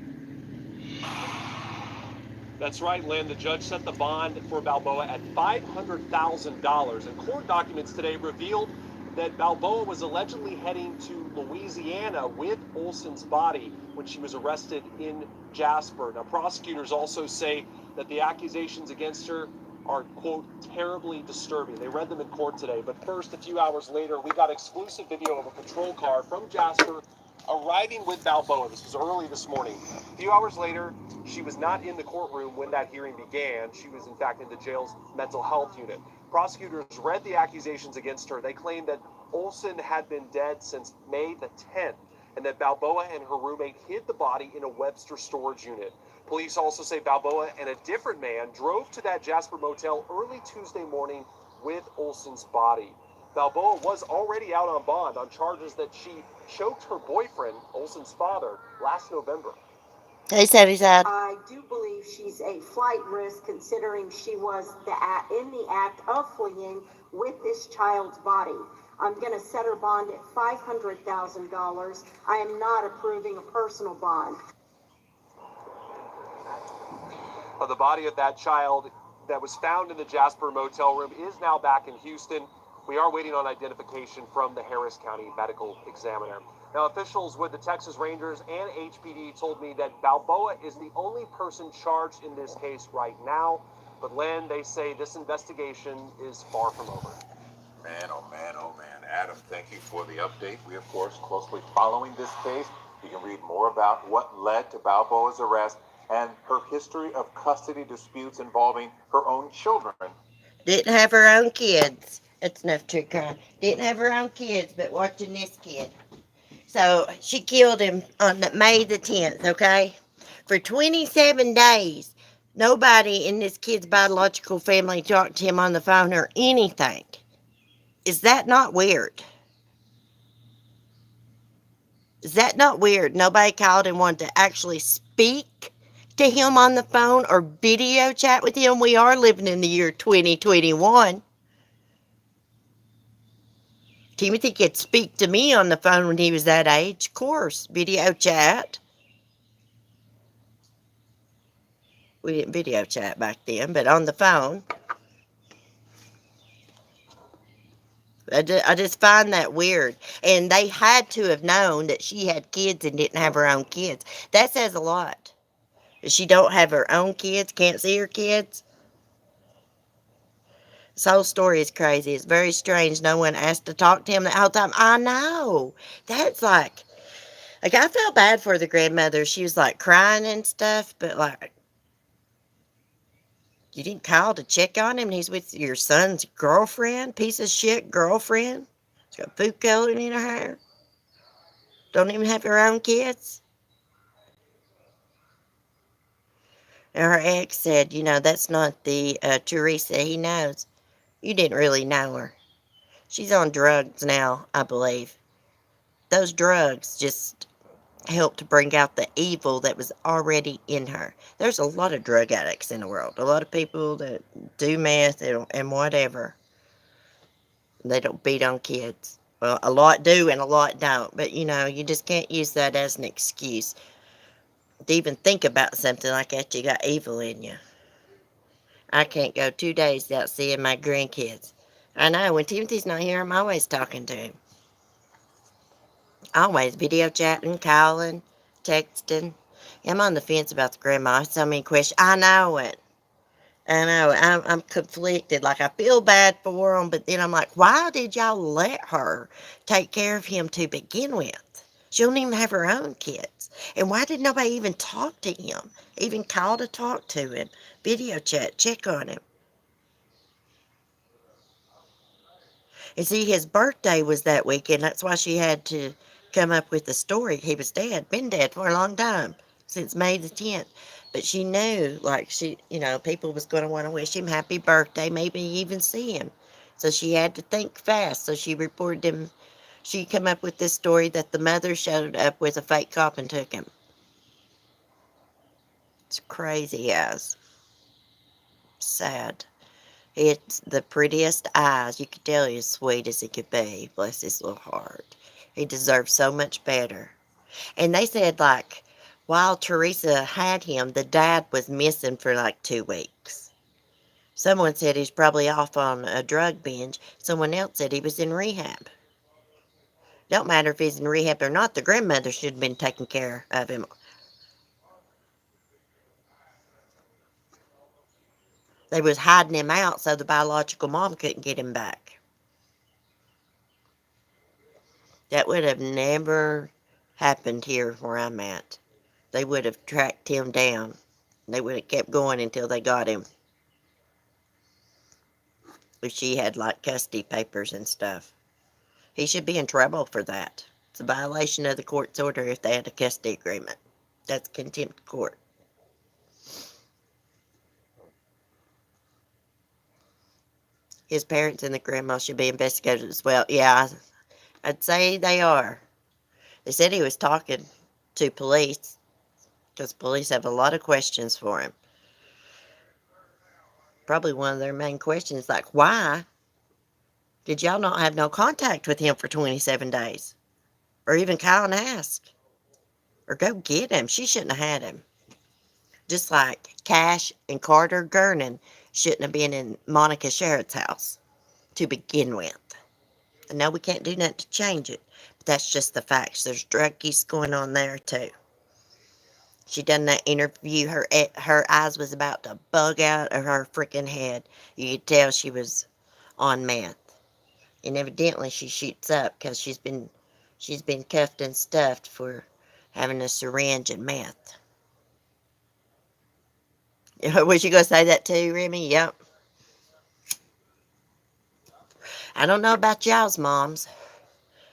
That's right, Lynn. The judge set the bond for Balboa at $500,000. And court documents today revealed that Balboa was allegedly heading to Louisiana with Olson's body when she was arrested in Jasper. Now, prosecutors also say that the accusations against her are, quote, terribly disturbing. They read them in court today. But first, a few hours later, we got exclusive video of a patrol car from Jasper arriving with Balboa. This was early this morning. A few hours later, she was not in the courtroom when that hearing began. She was, in fact, in the jail's mental health unit. Prosecutors read the accusations against her. They claimed that Olson had been dead since May the 10th and that Balboa and her roommate hid the body in a Webster storage unit. Police also say Balboa and a different man drove to that Jasper motel early Tuesday morning with Olson's body. Balboa was already out on bond on charges that she choked her boyfriend, Olson's father, last November. He said he's had. I do believe she's a flight risk considering she was in the act of fleeing with this child's body. I'm going to set her bond at $500,000. I am not approving a personal bond. The body of that child that was found in the Jasper motel room is now back in Houston. We are waiting on identification from the Harris County Medical Examiner. Now, officials with the Texas Rangers and HPD told me that Balboa is the only person charged in this case right now. But Len, they say this investigation is far from over. Man, oh man, oh man. Adam, thank you for the update. We, of course, closely following this case. You can read more about what led to Balboa's arrest and her history of custody disputes involving her own children. Didn't have her own kids. That's enough true crime. Didn't have her own kids, but watching this kid. So she killed him on May the 10th, okay? For 27 days, nobody in this kid's biological family talked to him on the phone or anything. Is that not weird? Is that not weird? Nobody called and wanted to actually speak to him on the phone or video chat with him. We are living in the year 2021. Timothy could speak to me on the phone when he was that age. Of course, video chat. We didn't video chat back then, but on the phone. I just find that weird. And they had to have known that she had kids and didn't have her own kids. That says a lot. If she don't have her own kids, can't see her kids. This whole story is crazy. It's very strange. No one asked to talk to him that whole time. I know. That's like I felt bad for the grandmother. She was like crying and stuff, but like, you didn't call to check on him. He's with your son's girlfriend, piece of shit girlfriend. She's got food coloring in her hair. Don't even have her own kids. And her ex said, that's not the Teresa he knows. You didn't really know her. She's on drugs now, I believe. Those drugs just helped to bring out the evil that was already in her. There's a lot of drug addicts in the world. A lot of people that do meth and whatever. They don't beat on kids. Well, a lot do and a lot don't. But, you just can't use that as an excuse. To even think about something like that, you got evil in you. I can't go 2 days without seeing my grandkids. I know, when Timothy's not here, I'm always talking to him. Always video chatting, calling, texting. I'm on the fence about the grandma. So many questions. I know it. I know. I'm conflicted. Like, I feel bad for him, but then I'm like, why did y'all let her take care of him to begin with? She don't even have her own kids. And why did nobody even talk to him? Even call to talk to him? Video chat, check on him. And see, his birthday was that weekend. That's why she had to come up with the story. He was dead, been dead for a long time, since May the 10th. But she knew, like, people was going to want to wish him happy birthday, maybe even see him. So she had to think fast. So she reported him. She came up with this story that the mother showed up with a fake cop and took him. It's crazy as. Sad. It's the prettiest eyes. You could tell he's sweet as he could be. Bless his little heart. He deserves so much better. And they said, like, while Teresa had him, the dad was missing for like 2 weeks. Someone said he's probably off on a drug binge. Someone else said he was in rehab. Don't matter if he's in rehab or not. The grandmother should have been taking care of him. They was hiding him out so the biological mom couldn't get him back. That would have never happened here where I'm at. They would have tracked him down. They would have kept going until they got him. if she had like custody papers and stuff. He should be in trouble for that. It's a violation of the court's order if they had a custody agreement. That's contempt of court. His parents and the grandma should be investigated as well. Yeah, I'd say they are. They said he was talking to police because police have a lot of questions for him. Probably one of their main questions, like, why did y'all not have no contact with him for 27 days? Or even call and ask? Or go get him? She shouldn't have had him. Just like Cash and Carter Gernon shouldn't have been in Monica Sherritt's house to begin with. I know we can't do nothing to change it, but that's just the facts. There's drug use going on there too. She done that interview. Her eyes was about to bug out of her freaking head. You could tell she was on meth. And evidently she shoots up because she's been cuffed and stuffed for having a syringe and meth. Was you gonna say that too, Remy? Yep. I don't know about y'all's moms.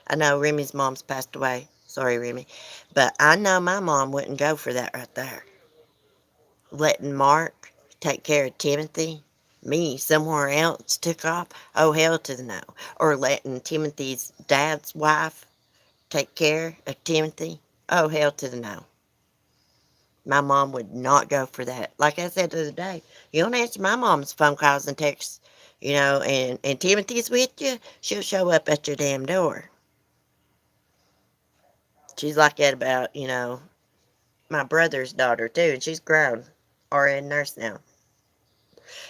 I know Remy's mom's passed away. Sorry, Remy. But I know my mom wouldn't go for that right there. Letting Mark take care of Timothy, me somewhere else took off. Oh, hell to the no. Or letting Timothy's dad's wife take care of Timothy. Oh, hell to the no. My mom would not go for that. Like I said the other day, you don't answer my mom's phone calls and texts, and Timothy's with you, she'll show up at your damn door. She's like that about, my brother's daughter too, and she's grown, RN nurse now.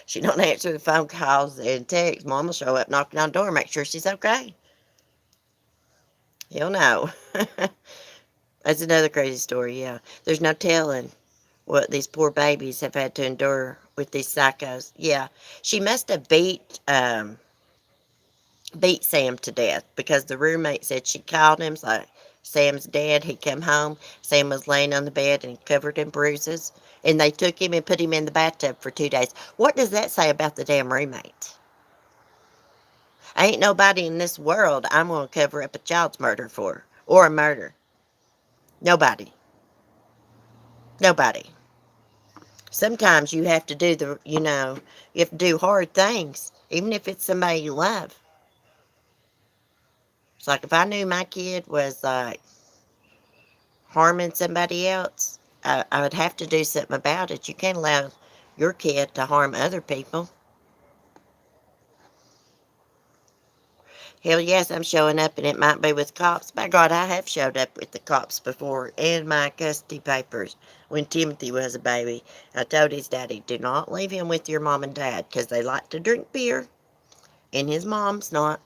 She don't answer the phone calls and texts. Mom will show up, knocking on the door, make sure she's okay. He'll know. That's another crazy story, yeah. There's no telling what these poor babies have had to endure with these psychos. Yeah, she must have beat Sam to death because the roommate said she called him, like, Sam's dead. He come home. Sam was laying on the bed and covered in bruises. And they took him and put him in the bathtub for 2 days. What does that say about the damn roommate? Ain't nobody in this world I'm going to cover up a child's murder for. Or a murder. Nobody. Nobody. Sometimes you have to do you have to do hard things. Even if it's somebody you love. It's like if I knew my kid was like harming somebody else, I would have to do something about it. You can't allow your kid to harm other people. Hell yes, I'm showing up, and it might be with cops. By God, I have showed up with the cops before and my custody papers when Timothy was a baby. I told his daddy, do not leave him with your mom and dad because they like to drink beer, and his mom's not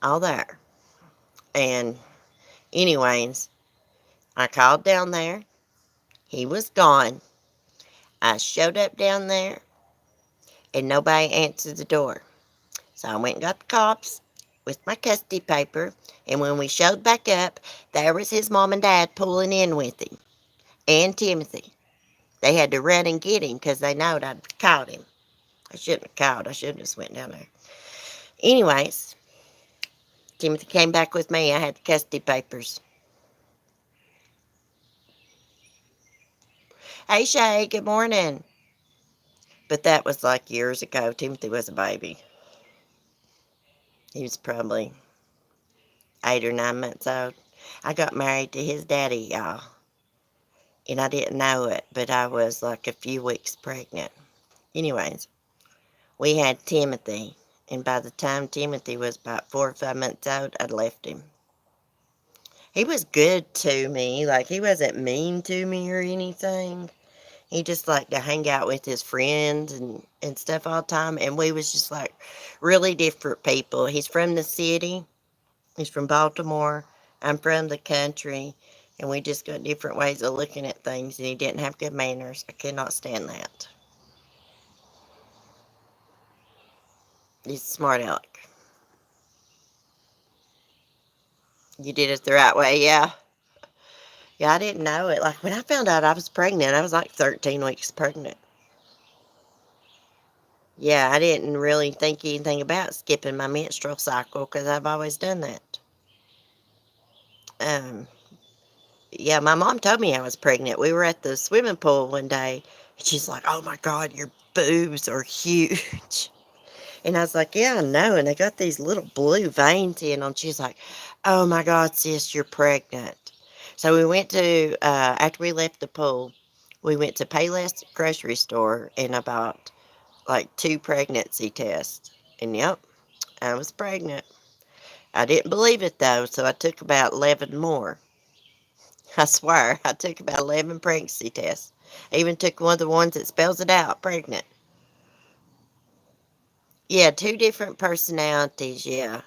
all there. And anyways, I called down there. He was gone. I showed up down there, and nobody answered the door. So I went and got the cops with my custody paper, and when we showed back up, there was his mom and dad pulling in with him, and Timothy. They had to run and get him because they knowed I'd caught him. I shouldn't have called. I shouldn't have went down there. Anyways, Timothy came back with me. I had the custody papers. Hey, Shay, good morning. But that was like years ago. Timothy was a baby. He was probably 8 or 9 months old. I got married to his daddy, y'all. And I didn't know it, but I was like a few weeks pregnant. Anyways, we had Timothy. And by the time Timothy was about 4 or 5 months old, I'd left him. He was good to me. Like, he wasn't mean to me or anything. He just liked to hang out with his friends and stuff all the time. And we was just like really different people. He's from the city. He's from Baltimore. I'm from the country. And we just got different ways of looking at things. And he didn't have good manners. I could not stand that. He's a smart aleck. You did it the right way, yeah. Yeah, I didn't know it. Like, when I found out I was pregnant, I was like 13 weeks pregnant. Yeah, I didn't really think anything about skipping my menstrual cycle because I've always done that. Um, yeah, my mom told me I was pregnant. We were at the swimming pool one day, and she's like, "Oh my God, your boobs are huge." And I was like, "Yeah, I know." And they got these little blue veins in them. She's like, "Oh my God, sis, you're pregnant." So we went to, after we left the pool, we went to Payless grocery store and I bought like 2 pregnancy tests. And yep, I was pregnant. I didn't believe it though, so I took about 11 more. I swear, I took about 11 pregnancy tests. I even took one of the ones that spells it out, pregnant. Yeah, 2 different personalities, yeah.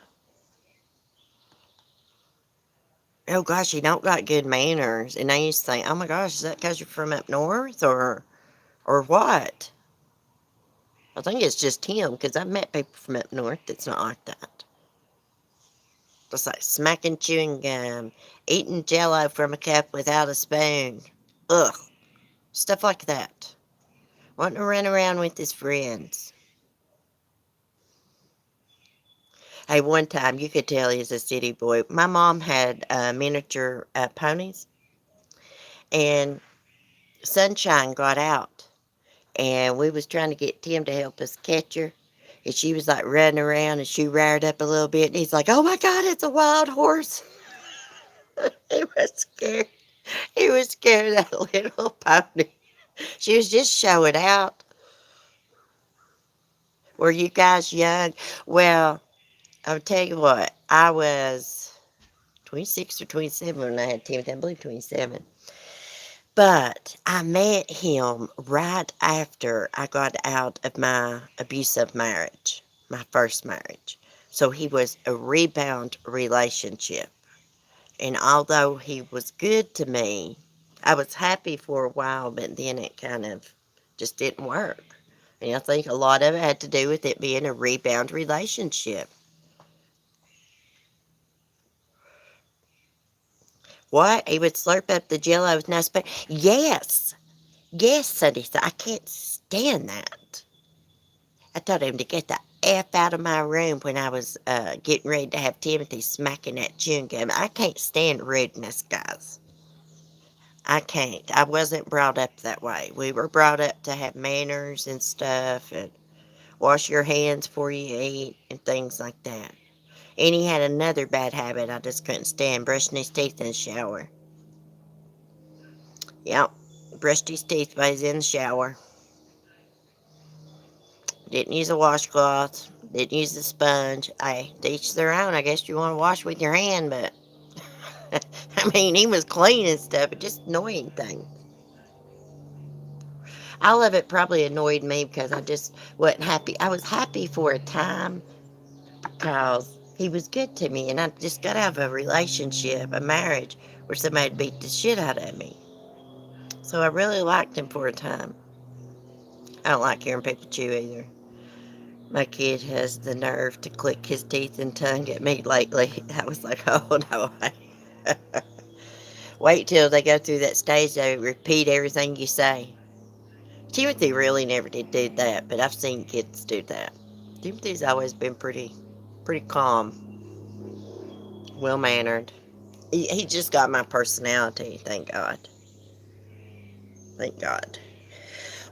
Oh gosh, you don't got good manners. And I used to think, oh my gosh, is that because you're from up north or what? I think it's just him because I've met people from up north that's not like that. It's like smacking chewing gum, eating jello from a cup without a spoon. Ugh, stuff like that. Wanting to run around with his friends. Hey, one time you could tell he's a city boy. My mom had miniature ponies, and Sunshine got out, and we was trying to get Tim to help us catch her. And she was like running around, and she reared up a little bit, and he's like, "Oh my God, it's a wild horse!" He was scared. He was scared of that little pony. She was just showing out. Were you guys young? Well, I'll tell you what. I was 26 or 27 when I had Timothy. I believe 27. But I met him right after I got out of my abusive marriage, my first marriage. So he was a rebound relationship. And although he was good to me, I was happy for a while, but then it kind of just didn't work. And I think a lot of it had to do with it being a rebound relationship. What? He would slurp up the jello with no spoon? Yes. Yes, Sunday. So I can't stand that. I told him to get the F out of my room when I was getting ready to have Timothy smacking that chewing gum. I can't stand rudeness, guys. I can't. I wasn't brought up that way. We were brought up to have manners and stuff and wash your hands before you eat and things like that. And he had another bad habit I just couldn't stand, brushing his teeth in the shower. Yep, brushed his teeth while he's in the shower. Didn't use a washcloth. Didn't use a sponge. I to each their own. I guess you want to wash with your hand, but I mean, he was clean and stuff. It just annoying thing. All of it probably annoyed me because I just wasn't happy. I was happy for a time because he was good to me, and I just got out of a relationship, a marriage, where somebody beat the shit out of me. So I really liked him for a time. I don't like hearing people chew either. My kid has the nerve to click his teeth and tongue at me lately. I was like, oh no. Wait till they go through that stage they repeat everything you say. Timothy really never did do that, but I've seen kids do that. Timothy's always been pretty calm, well mannered. He just got my personality, thank God. Thank God.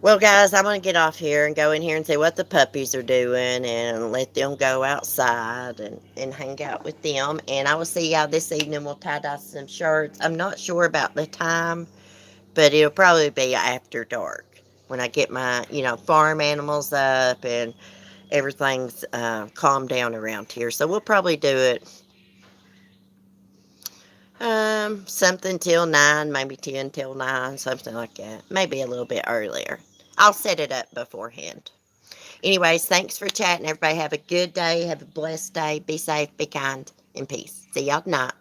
Well, guys, I'm going to get off here and go in here and see what the puppies are doing and let them go outside and hang out with them. And I will see y'all this evening. We'll tie dye some shirts. I'm not sure about the time, but it'll probably be after dark when I get my, farm animals up and everything's calmed down around here. So we'll probably do it something till 9, maybe 10 till 9, something like that. Maybe a little bit earlier. I'll set it up beforehand. Anyways, thanks for chatting. Everybody have a good day. Have a blessed day. Be safe, be kind, and peace. See y'all tonight.